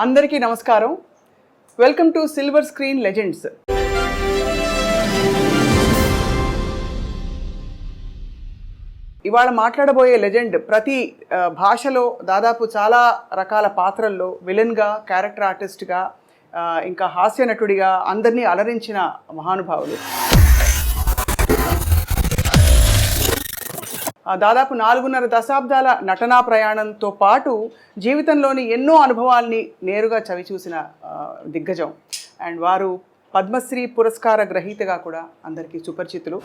అందరికీ నమస్కారం. Welcome to silver screen legends. ఇవాళ మాట్లాడబోయే లెజెండ్ ప్రతి భాషలో దాదాపు చాలా రకాల పాత్రల్లో విలన్గా, క్యారెక్టర్ ఆర్టిస్ట్గా, ఇంకా హాస్య నటుడిగా అందరినీ అలరించిన మహానుభావులు. దాదాపు 4.5 దశాబ్దాల నటనా ప్రయాణంతో పాటు జీవితంలోని ఎన్నో అనుభవాల్ని నేరుగా చవిచూసిన దిగ్గజం. అండ్ వారు పద్మశ్రీ పురస్కార గ్రహీతగా కూడా అందరికీ సుపరిచితులు.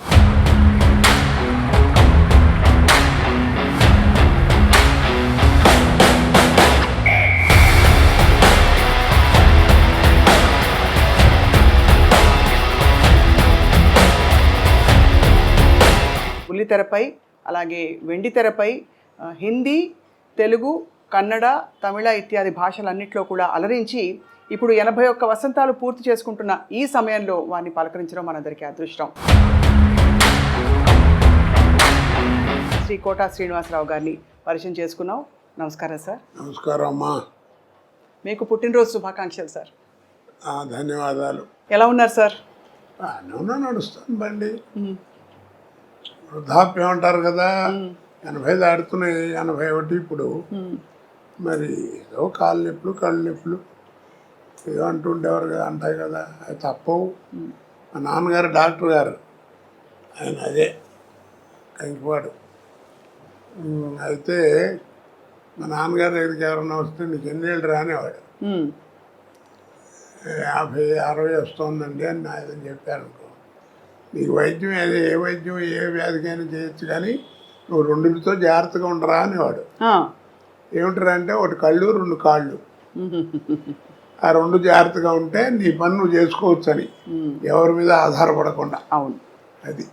బుల్లితెరపై, అలాగే వెండితెరపై హిందీ, తెలుగు, కన్నడ, తమిళ ఇత్యాది భాషలన్నింటిలో కూడా అలరించి ఇప్పుడు 81 వసంతాలు పూర్తి చేసుకుంటున్న ఈ సమయంలో వారిని పలకరించడం మనందరికీ అదృష్టం. శ్రీ కోటా శ్రీనివాసరావు గారిని పరిచయం చేసుకున్నాం. నమస్కారం సార్. నమస్కారం అమ్మా. మీకు పుట్టినరోజు శుభాకాంక్షలు సార్. ధన్యవాదాలు. ఎలా ఉన్నారు సార్? నడుస్తుంది బండి. వృద్ధాప్యం అంటారు కదా, 80 దాడుతున్నాయి, 81 ఇప్పుడు. మరి ఏదో కాళ్ళు నొప్పులు, కళ్ళు నొప్పులు ఏదో అంటుండేవారు కదా, అంటాయి కదా, అది తప్పవు. మా నాన్నగారు డాక్టర్ గారు, ఆయన అదే కంకిపాడు. అయితే మా నాన్నగారు దగ్గరికి ఎవరన్నా వస్తే నీకు ఎన్నేళ్ళు రానేవాడు. 50, 60 వస్తుందండి అని నాయని చెప్పాను. నీకు వైద్యం ఏ వైద్యం ఏ వ్యాధికైనా చేయొచ్చు, కానీ నువ్వు 2తో జాగ్రత్తగా ఉండరా అనేవాడు. ఏమిటారా అంటే, ఒకటి కళ్ళు, 2 కాళ్ళు. ఆ 2 జాగ్రత్తగా ఉంటే నీ పని నువ్వు చేసుకోవచ్చు అని, ఎవరి మీద ఆధారపడకుండా. అవును, అది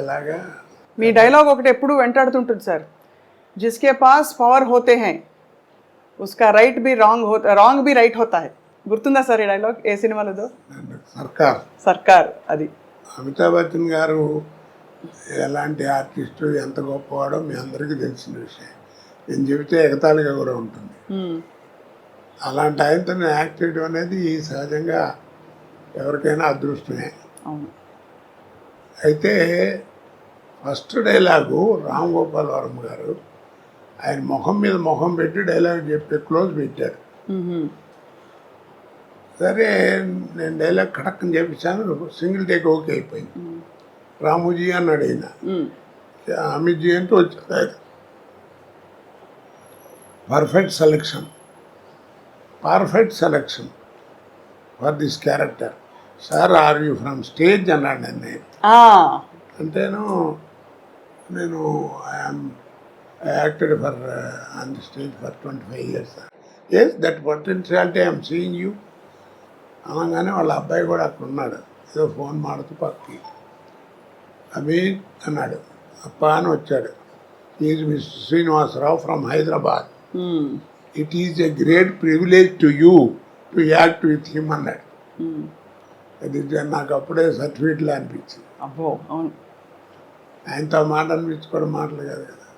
అలాగా. మీ డైలాగ్ ఒకటి ఎప్పుడు వెంటాడుతుంటుంది సార్, జిస్కే పాస్ పవర్ హోతే హై ఉస్కా రైట్ బి రాంగ్ బి రైట్ హోతా హై. గుర్తుందా సార్ ఈ డైలాగ్? ఏ సినిమాలో? సర్కార్. అది అమితాబ్ బచ్చన్ గారు ఎలాంటి ఆర్టిస్టు, ఎంత గొప్పవాడో మీ అందరికీ తెలిసిన విషయం. నేను చెబితే ఎగతాళిగా కూడా ఉంటుంది. అలాంటి ఆయనతో నేను యాక్ట్ చేయడం అనేది సహజంగా ఎవరికైనా అదృష్టమే. అయితే ఫస్ట్ డైలాగు రామ్ గోపాల్ వర్మ గారు ఆయన ముఖం మీద ముఖం పెట్టి డైలాగ్ చెప్పి క్లోజ్ పెట్టారు. సరే, నేను డైలాగ్ కడక్కని చెప్పించాను, సింగిల్ టేక్ ఓకే అయిపోయింది. రాముజీ అన్నాడు ఆయన, అమిత్జీ అంటూ వచ్చాడు. Perfect selection for this character sir. Are you from stage అన్నాడు నన్ను. అంటేను నేను acted for on the stage for 25 years. Yes, that potentiality I'm seeing you అనగానే వాళ్ళ అబ్బాయి కూడా అక్కడ ఉన్నాడు. ఏదో ఫోన్ మాడుతూ పక్కకి, అమీన్ అన్నాడు. అప్ప అని వచ్చాడు. Is mister Srinivasarao from Hyderabad. It is a great privilege to you to act with him అన్నాడు. అది నాకు అప్పుడే సర్టిఫికెట్లు అనిపించింది. అబ్బో, అవును, ఆయనతో మాట అనిపించుకోవడం మాటలు కాదు కదా.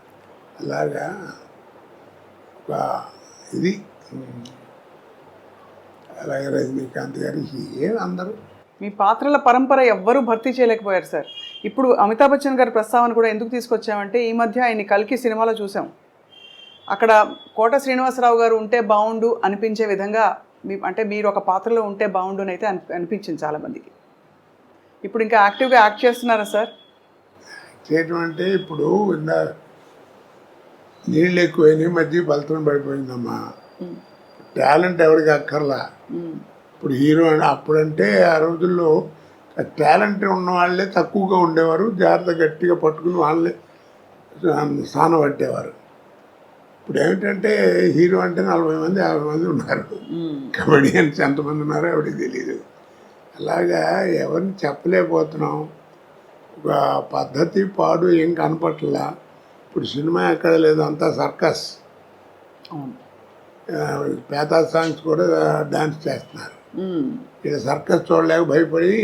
అలాగా ఒక ఇది. అలాగే రజనీకాంత్ గారు, అందరూ మీ పాత్రల పరంపర ఎవ్వరూ భర్తీ చేయలేకపోయారు సార్. ఇప్పుడు అమితాబ్ బచ్చన్ గారి ప్రస్తావన కూడా ఎందుకు తీసుకొచ్చామంటే, ఈ మధ్య ఆయన్ని కల్కి సినిమాలో చూసాం. అక్కడ కోట శ్రీనివాసరావు గారు ఉంటే బాగుండు అనిపించే విధంగా అంటే మీరు ఒక పాత్రలో ఉంటే బాగుండు అని అయితే అనిపించింది చాలామందికి. ఇప్పుడు ఇంకా యాక్టివ్గా యాక్ట్ చేస్తున్నారా సార్? చేయటం అంటే ఇప్పుడు నీళ్ళు ఎక్కువైనాయి, మధ్య బలతం పడిపోయిందమ్మా. టాలెంట్ ఎవరికి అక్కర్లా. ఇప్పుడు హీరో అప్పుడంటే ఆ రోజుల్లో టాలెంట్ ఉన్న వాళ్ళే తక్కువగా ఉండేవారు, జాగ్రత్త గట్టిగా పట్టుకుని వాళ్ళే స్థానం పట్టేవారు. ఇప్పుడు ఏమిటంటే హీరో అంటే 40 మంది 50 మంది ఉన్నారు, కమెడియన్స్ ఎంతమంది ఉన్నారో ఎవరికి తెలియదు. అలాగా ఎవరిని చెప్పలేకపోతున్నాం. ఒక పద్ధతి పాడు ఏం కనపట్లా. ఇప్పుడు సినిమా ఎక్కడ లేదు, అంతా సర్కస్. పేతా సాంగ్స్ కూడా డాన్స్ చేస్తున్నారు. ఇక్కడ సర్కస్ చూడలేక భయపడి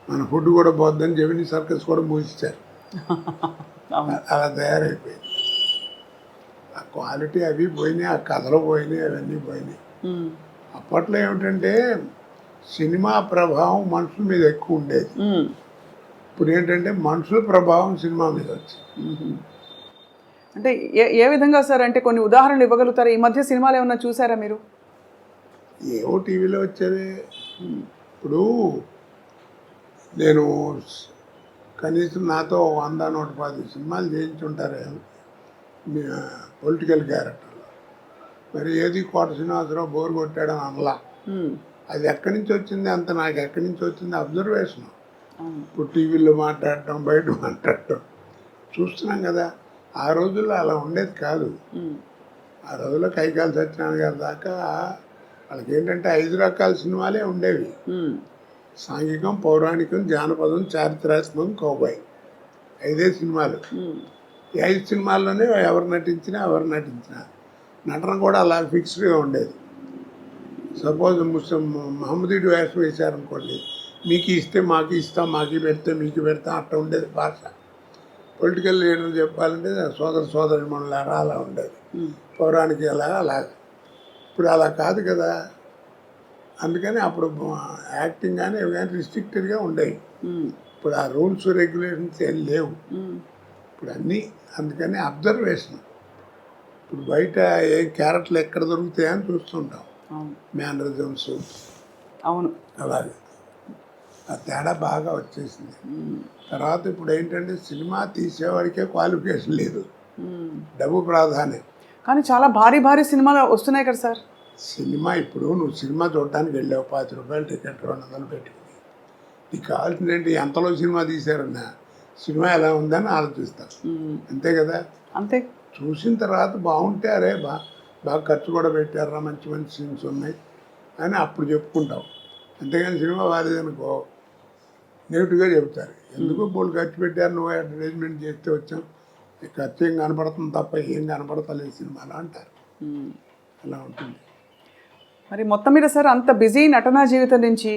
మన ఫుడ్ కూడా పోద్దని చెప్పి సర్కస్ కూడా మూసిస్తారు. అలా తయారైపోయింది. ఆ క్వాలిటీ అవి పోయినాయి, ఆ కథలు పోయినాయి, అవన్నీ పోయినాయి. అప్పట్లో ఏమిటంటే సినిమా ప్రభావం మనుషుల మీద ఎక్కువ ఉండేది. ఇప్పుడు ఏంటంటే మనుషుల ప్రభావం సినిమా మీద వచ్చింది. అంటే ఏ విధంగా సార్? అంటే కొన్ని ఉదాహరణలు ఇవ్వగలుగుతారా? ఈ మధ్య సినిమాలు ఏమన్నా చూసారా మీరు? ఏవో టీవీలో వచ్చేవి. ఇప్పుడు నేను కనీసం నాతో 100-110 సినిమాలు చేయించుంటారే పొలిటికల్ క్యారెక్టర్లో. మరి ఏది కోట శ్రీనివాసరావు బోర్ కొట్టాడని అనలా. అది ఎక్కడి నుంచి వచ్చింది అంత నాకు ఎక్కడి నుంచి వచ్చింది అబ్జర్వేషన్. ఇప్పుడు టీవీలో మాట్లాడటం బయట మాట్లాడటం చూస్తున్నాం కదా. ఆ రోజుల్లో అలా ఉండేది కాదు. ఆ రోజుల్లో కైకాల సత్యనారాయణ గారి దాకా వాళ్ళకి ఏంటంటే 5 రకాల సినిమాలే ఉండేవి. సాంఘికం, పౌరాణికం, జానపదం, చారిత్రాత్మకం, కౌబాయ్. 5 సినిమాలు. ఈ 5 సినిమాల్లోనే ఎవరు నటించినా నటన కూడా అలా ఫిక్స్డ్గా ఉండేది. సపోజ్ మహమ్మదీడు వేషం వేశారనుకోండి, మీకు ఇస్తే మాకు ఇస్తాం, మాకు పెడితే మీకు పెడతాం, అట్లా ఉండేది భాష. పొలిటికల్ లీడర్ చెప్పాలంటే సోదరి మనలారా అలా ఉండేది. పౌరాణిక అలాగా. ఇప్పుడు అలా కాదు కదా. అందుకని అప్పుడు యాక్టింగ్ కానీ ఇవి కానీ రిస్ట్రిక్టెడ్గా ఉండేవి. ఇప్పుడు ఆ రూల్స్ రెగ్యులేషన్స్ ఏం లేవు. ఇప్పుడు అన్నీ అందుకని అబ్జర్వేషన్. ఇప్పుడు బయట ఏ క్యారెక్టర్లు ఎక్కడ దొరుకుతాయని చూస్తుంటాం. మేనరిజమ్స్ అవును అలాగే ఆ తేడా బాగా వచ్చేసింది. తర్వాత ఇప్పుడు ఏంటంటే సినిమా తీసేవాడికే క్వాలిఫికేషన్ లేదు, డబ్బు ప్రాధాన్యం. కానీ చాలా భారీ సినిమాలు వస్తున్నాయి కదా సార్. సినిమా ఇప్పుడు నువ్వు సినిమా చూడడానికి వెళ్ళావు, 50 రూపాయలు టికెట్ 200 పెట్టుకుని, నీకు కావాల్సింది ఏంటి? ఎంతలో సినిమా తీశారన్నా సినిమా ఎలా ఉందని ఆలోచిస్తాను. అంతే కదా. అంతే. చూసిన తర్వాత బాగుంటే అరే బాగా ఖర్చు కూడా పెట్టారా, మంచి సీన్స్ ఉన్నాయి అని అప్పుడు చెప్పుకుంటావు. అంతేగాని సినిమా బాగాలేదనుకో నెగిటివ్గా చెబుతారు. ఎందుకు బోళ్ళు ఖర్చు పెట్టారు, నువ్వు అడ్వర్టైజ్మెంట్ చేస్తే వచ్చాం, ఖర్చు ఏం కనపడుతుంది తప్ప ఏం కనపడతలేదు సినిమాలో అంటారు. అలా ఉంటుంది. మరి మొత్తం మీద సార్ అంత బిజీ నటనా జీవితం నుంచి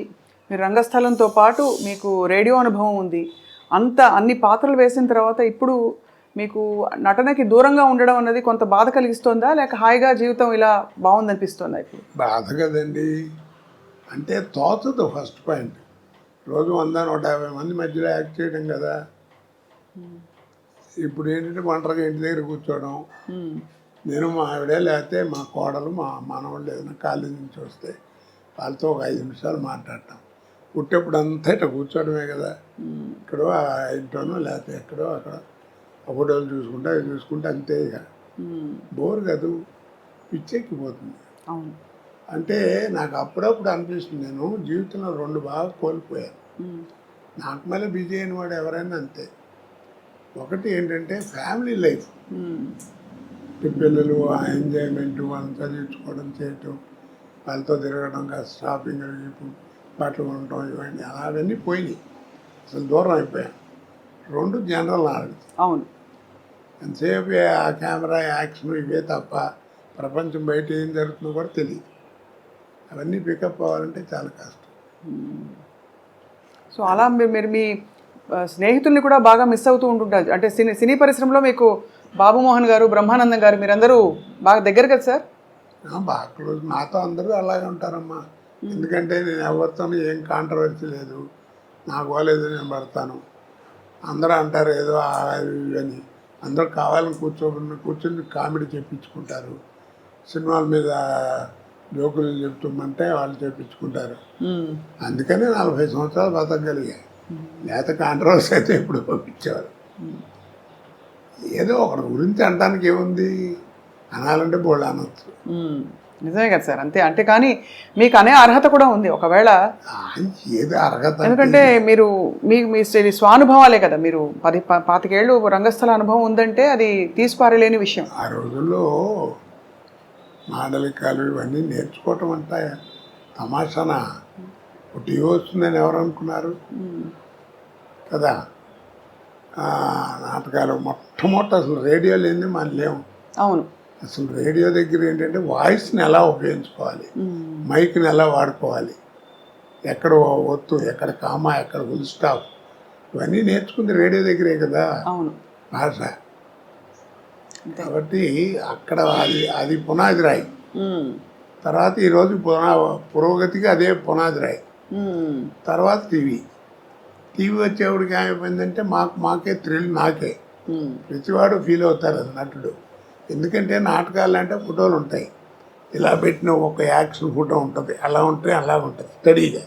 మీరు రంగస్థలంతో పాటు మీకు రేడియో అనుభవం ఉంది, అన్ని పాత్రలు వేసిన తర్వాత ఇప్పుడు మీకు నటనకి దూరంగా ఉండడం అన్నది కొంత బాధ కలిగిస్తుందా, లేక హాయిగా జీవితం ఇలా బాగుందనిపిస్తుందా? ఇప్పుడు బాధ కదండి. అంటే తోచదు. ఫస్ట్ పాయింట్, రోజు 100-150 మంది మధ్యలో యాక్ట్ చేయడం కదా. ఇప్పుడు ఏంటంటే ఒంటరిగా ఇంటి దగ్గర కూర్చోవడం, నేను మా ఆవిడే లేకపోతే మా కోడలు మా మనవాళ్ళు ఏదైనా కాలేజీ నుంచి వస్తే వాళ్ళతో ఒక 5 నిమిషాలు మాట్లాడటం. పుట్టేప్పుడు అంతా ఇట్లా కూర్చోవడమే కదా. ఇక్కడో ఇంట్లోనో లేకపోతే ఎక్కడో అక్కడ ఫోటోలు చూసుకుంటే అవి చూసుకుంటే అంతే. ఇక బోర్ కాదు, పిచ్చెక్కిపోతుంది. అంటే నాకు అప్పుడప్పుడు అనిపిస్తుంది, నేను జీవితంలో 2 బాగా కోల్పోయాను. నాకు మళ్ళీ బిజీ అయిన వాడు ఎవరైనా అంతే. ఒకటి ఏంటంటే ఫ్యామిలీ లైఫ్, పిల్లలు ఆ ఎంజాయ్మెంట్, వాళ్ళని చదివించుకోవడం చేయటం, వాళ్ళతో తిరగడం, షాపింగ్ బట్టలు కొనడం, ఇవన్నీ అవన్నీ పోయినాయి. అసలు దూరం అయిపోయాను. 2 జనరల్ నాలెడ్జ్. అవును. ఎంతసేపు ఆ కెమెరా యాక్షన్ ఇవే తప్ప ప్రపంచం బయట ఏం జరుగుతుందో కూడా తెలియదు. అవన్నీ పికప్ అవ్వాలంటే చాలా కష్టం. సో అలా మీరు మీ స్నేహితుల్ని కూడా బాగా మిస్ అవుతూ ఉంటుంటారు. అంటే సినీ పరిశ్రమలో మీకు బాబుమోహన్ గారు, బ్రహ్మానందం గారు మీరందరూ బాగా దగ్గర కదా సార్? బాగా క్లోజ్. నాతో అందరూ అలాగే ఉంటారమ్మా. ఎందుకంటే నేను ఎవరితోనూ ఏం కాంట్రవర్సీ లేదు, నాకు వాళ్ళేదో నేను పడతాను. అందరూ అంటారు ఏదో అని, అందరూ కావాలని కూర్చొని కామెడీ చెప్పించుకుంటారు. సినిమాల మీద జోకులు చెప్తామంటే వాళ్ళు చెప్పించుకుంటారు. అందుకనే 40 సంవత్సరాలు బతకగలిగాయి. లేకపోతే కాంట్రవర్సీ అయితే ఇప్పుడు పంపించేవారు. ఏదో ఒకరి గురించి అనడానికి ఏముంది, అనాలంటే బోళ్ళు అనొచ్చు. నిజమే కదా సార్. అంతే. అంటే కానీ మీకు అనే అర్హత కూడా ఉంది ఒకవేళ. ఏదో అర్హత ఎందుకంటే మీరు మీ స్వానుభవాలే కదా. మీరు 25 ఏళ్ళు రంగస్థల అనుభవం ఉందంటే అది తీసిపారలేని విషయం. ఆ రోజుల్లో మాండలికాలు ఇవన్నీ నేర్చుకోవటం అంటే తమాషానా. టీవీ వస్తుందని ఎవరు అనుకున్నారు కదా. నాటకాలు మొట్టమొదటి అసలు రేడియో లేని మనం లేవు. అవును. అసలు రేడియో దగ్గర ఏంటంటే వాయిస్ని ఎలా ఉపయోగించుకోవాలి, మైక్ని ఎలా వాడుకోవాలి, ఎక్కడ ఒత్తు, ఎక్కడ కామా, ఎక్కడ ఫుల్ స్టాప్, ఇవన్నీ నేర్చుకుంది రేడియో దగ్గరే కదా. అవును. భాష. కాబట్టి అక్కడ అది పునాది రాయి. తర్వాత ఈరోజు పురోగతికి అదే పునాది రాయి. తర్వాత టీవీ వచ్చేవాడికి ఏమైపోయిందంటే మాకే థ్రిల్ నాకే. ప్రతివాడు ఫీల్ అవుతారు అది నటుడు. ఎందుకంటే నాటకాలు అంటే ఫోటోలు ఉంటాయి, ఇలా పెట్టిన ఒక యాక్షన్ ఫోటో ఉంటుంది, అలా ఉంటే అలా ఉంటుంది స్టడీగా.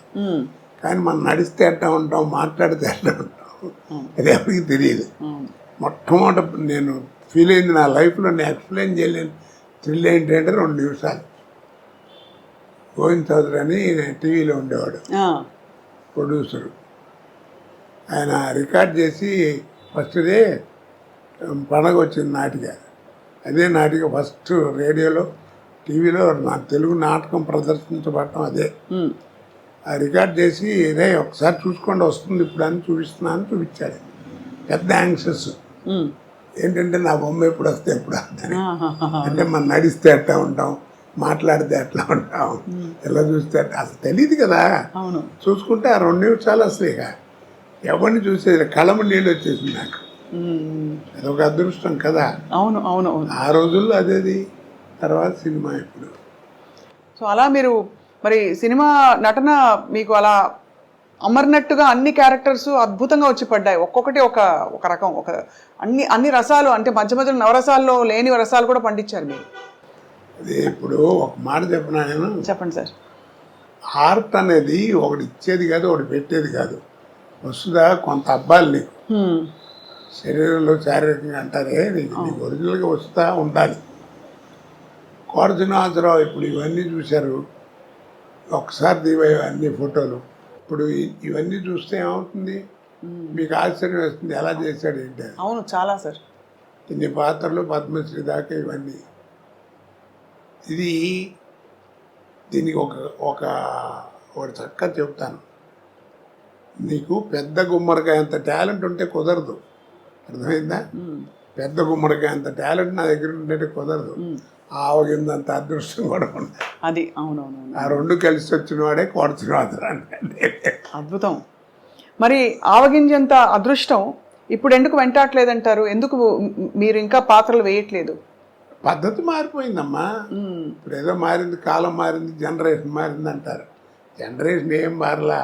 కానీ మనం నడిస్తే ఎట్లా ఉంటాం, మాట్లాడితే ఎట్లా ఉంటాం, అది ఎవరికి తెలియదు. మొట్టమొదటి నేను ఫీల్ అయింది నా లైఫ్లో, నేను ఎక్స్ప్లెయిన్ చేయలేను థ్రిల్ ఏంటంటే 2 నిమిషాలు. గోవింద్ చౌదరి అని టీవీలో ఉండేవాడు, ప్రొడ్యూసరు. ఆయన రికార్డ్ చేసి ఫస్ట్ డే పండగ వచ్చింది నాటిక. అదే నాటిక ఫస్ట్ రేడియోలో టీవీలో నా తెలుగు నాటకం ప్రదర్శించబడటం అదే. ఆ రికార్డ్ చేసి రే ఒకసారి చూసుకోండి వస్తుంది ఇప్పుడు అని చూపిస్తున్నాను చూపించాడు. పెద్ద యాంగ్షస్ ఏంటంటే నా బొమ్మ ఎప్పుడు వస్తే ఎప్పుడు వస్తాను అంటే మనం నడిస్తే ఎట్లా ఉంటాం, మాట్లాడితే ఎట్లా ఉంటాం, ఎలా చూస్తే అసలు తెలియదు కదా. చూసుకుంటే ఆ 2 నిమిషాలు అసలు ఇక ఎవరిని చూసేది కళ్ళము నీళ్ళు వచ్చేసింది నాకు. అదొక అదృష్టం కదా. అవును ఆ రోజుల్లో అదేది. తర్వాత సినిమా ఇప్పుడు. సో అలా మీరు మరి సినిమా నటన మీకు అలా అమర్నట్టుగా అన్ని క్యారెక్టర్స్ అద్భుతంగా వచ్చి పడ్డాయి. ఒక్కొక్కటి ఒక రకం, అన్ని రసాలు, అంటే మధ్య మధ్యలో నవరసాల్లో లేని రసాలు కూడా పండించారు మీరు. అదే ఇప్పుడు ఒక మాట చెప్పినా నేను. చెప్పండి సార్. ఆర్ట్ అనేది ఒకటి ఇచ్చేది కాదు, ఒకటి పెట్టేది కాదు. వస్తుందా కొంత అబ్బాయిలు నీకు శరీరంలో శారీరకంగా అంటారే, నీకు ఒరిజినల్గా వస్తూ ఉండాలి. కోట శ్రీనివాసరావు ఇప్పుడు ఇవన్నీ చూశారు, ఒకసారి దివే అన్ని ఫోటోలు. ఇప్పుడు ఇవన్నీ చూస్తే ఏమవుతుంది, మీకు ఆశ్చర్యం వేస్తుంది ఎలా చేశాడు ఏంటి. అవును చాలా సార్. ఇన్ని పాత్రలు, పద్మశ్రీ దాకా ఇవన్నీ. దీనికి ఒకటి చక్కగా చెప్తాను. నీకు పెద్ద గుమ్మడికాయ అంత టాలెంట్ ఉంటే కుదరదు, అర్థమైందా? పెద్ద గుమ్మడికాయ అంత టాలెంట్ నా దగ్గర ఉంటే కుదరదు. ఆవగిందంత అదృష్టం కూడా ఉంది. అది అవునవును. ఆ 2 కలిసి వచ్చిన వాడే కోట శ్రీనివాసరావు అంటే అద్భుతం. మరి ఆవగింజంత అదృష్టం ఇప్పుడు ఎందుకు వెంటాడలేదంటారు? ఎందుకు మీరు ఇంకా పాత్రలు వేయట్లేదు? పద్ధతి మారిపోయిందమ్మా. ఇప్పుడు ఏదో మారింది, కాలం మారింది, జనరేషన్ మారింది అంటారు. జనరేషన్ ఏం మారలా.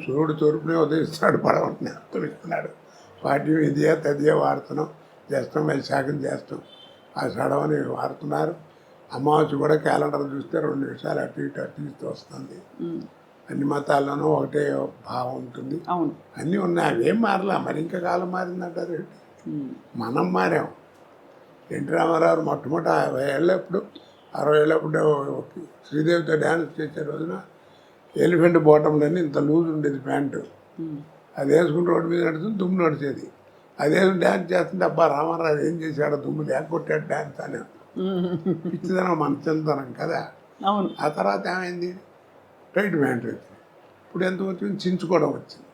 సూర్యుడు తూర్పునే ఉదయిస్తున్నాడు, పడవని ఉత్తరిస్తున్నాడు. పాఠ్యం ఇదియా తదియా వాడుతున్నాం, చేస్తాం, వైశాఖం చేస్తాం, ఆ సడవని వాడుతున్నారు. అమావాస్య కూడా క్యాలెండర్ చూస్తే 2 నిమిషాలు అటు ఇటు వస్తుంది. అన్ని మతాల్లోనూ ఒకటే భావం ఉంటుంది. అన్నీ ఉన్నాయి, అవేం మారలా. మరి ఇంకా కాలం మారిందంటారు. మనం మారాం. ఎన్టీ రామారావు మొట్టమొదటి 50 ఏళ్ళప్పుడు 60 ఏళ్ళప్పుడు శ్రీదేవితో డ్యాన్స్ చేసే రోజున ఎలిఫెంట్ బాటంలోని ఇంత లూజ్ ఉండేది ప్యాంటు. అది వేసుకుని రోడ్డు మీద నడుస్తుంది, దుమ్ము నడిచేది. అదే డ్యాన్స్ చేస్తుంటే అబ్బా రామారావు ఏం చేశాడు, దుమ్ము కొట్టాడు డ్యాన్స్ అని. పిచ్చిదనం మన చిన్నతనం కదా. ఆ తర్వాత ఏమైంది, టైట్ ప్యాంట్ వచ్చింది. ఇప్పుడు ఎంత వచ్చింది, చించుకోవడం వచ్చింది.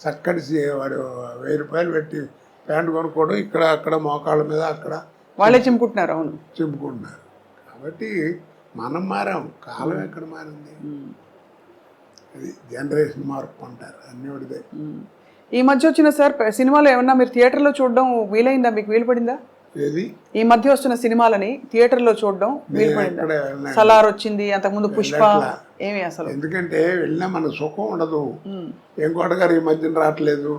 చక్కటి వాడు 1000 రూపాయలు పెట్టి ప్యాంటు కొనుక్కోవడం, ఇక్కడ అక్కడ మోకాళ్ళ మీద అక్కడ వాళ్ళే చింపుకుంటున్నారు. చింపుకుంటున్నారు. కాబట్టి మనం మారాం, కాలం ఎక్కడ మారింది. అది జనరేషన్ మార్పు అంటారు, అన్నీ ఒకటిదే. ఈ మధ్య వచ్చిన సార్ సినిమాలు ఏమన్నా మీరు థియేటర్లో చూడడం వీలైందా, మీకు వీలు పడిందా? ఏది ఈ మధ్య వస్తున్న సినిమాలని థియేటర్లో చూడడం వీలు పడిందా? సలార్ వచ్చింది, అంతకుముందు పుష్ప, ఏమి అసలు. ఎందుకంటే వెళ్ళినా మన సుఖం ఉండదు. ఏం కోటగారు ఈ మధ్యన రావట్లేదు,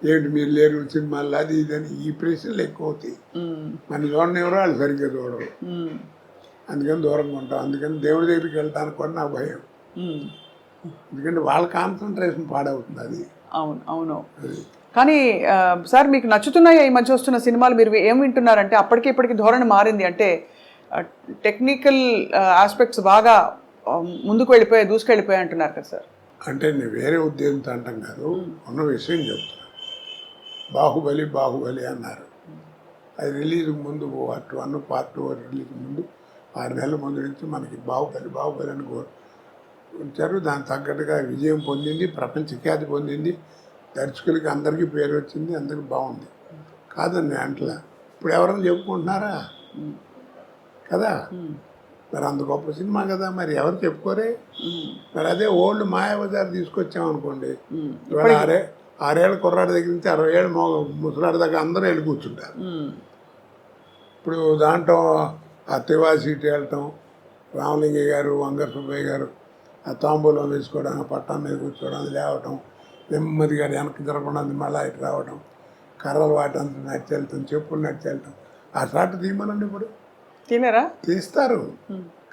ఏంటి మీరు లేరు సినిమాల్లో, అది ఇదని ఈ ప్రశ్నలు ఎక్కువ అవుతాయి. మన చూడనివ్వరు, వాళ్ళు సరిగ్గా చూడరు. అందుకని దూరంగా ఉంటాం. అందుకని దేవుడి దగ్గరికి వెళ్తానికి కూడా నాకు భయం. ఎందుకంటే వాళ్ళ కాన్సన్ట్రేషన్ పాడవుతుంది. అది అవును. కానీ సార్ మీకు నచ్చుతున్నాయా ఈ మధ్య వస్తున్న సినిమాలు? మీరు ఏం వింటున్నారంటే అప్పటికి ఇప్పటికి ధోరణి మారింది, అంటే టెక్నికల్ ఆస్పెక్ట్స్ బాగా ముందుకు దూసుకెళ్ళిపోయాయి అంటున్నారు కదా సార్. అంటే నేను వేరే ఉద్దేశంతో అంటాం కాదు, ఉన్న విషయం చెప్తున్నా. బాహుబలి అన్నారు. అది రిలీజ్కి ముందు పార్ట్ 1 పార్ట్ 2 రిలీజ్ ముందు 6 నెలల ముందు నుంచి మనకి బాహుబలి అని ఉంచారు. దానికి తగ్గట్టుగా విజయం పొందింది, ప్రపంచ ఖ్యాతి పొందింది, దర్శకులకి అందరికీ పేరు వచ్చింది, అందరికి బాగుంది. కాదండి అంటలా. ఇప్పుడు ఎవరైనా చెప్పుకుంటున్నారా కదా, మరి అంత గొప్ప సినిమా కదా, మరి ఎవరు చెప్పుకోరే. మరి అదే ఓల్డ్ మాయాబజార్ తీసుకొచ్చామనుకోండి, ఇవాళ 6 ఏళ్ళ కుర్రాడి దగ్గర నుంచి 60 ఏళ్ళ ముసలాడి దాకా అందరూ వెళ్ళి కూర్చుంటారు. ఇప్పుడు దాంట్లో ఆ తివా సీట్ వెళ్ళటం, రామలింగయ్య గారు, వంగర సుబ్బయ్య గారు ఆ తాంబూలం వేసుకోవడం, పట్టం మీద కూర్చోవడం, అది లేవటం, నెమ్మదిగా వెనక్కి జరగకుండా మళ్ళీ ఇటు రావడం, కర్రలు వాటంతా నడిచెళ్తాం, చెప్పులు నడిచెళ్తాం. ఆ షాట్ తీయమనండి ఇప్పుడు తినరా? తీస్తారు,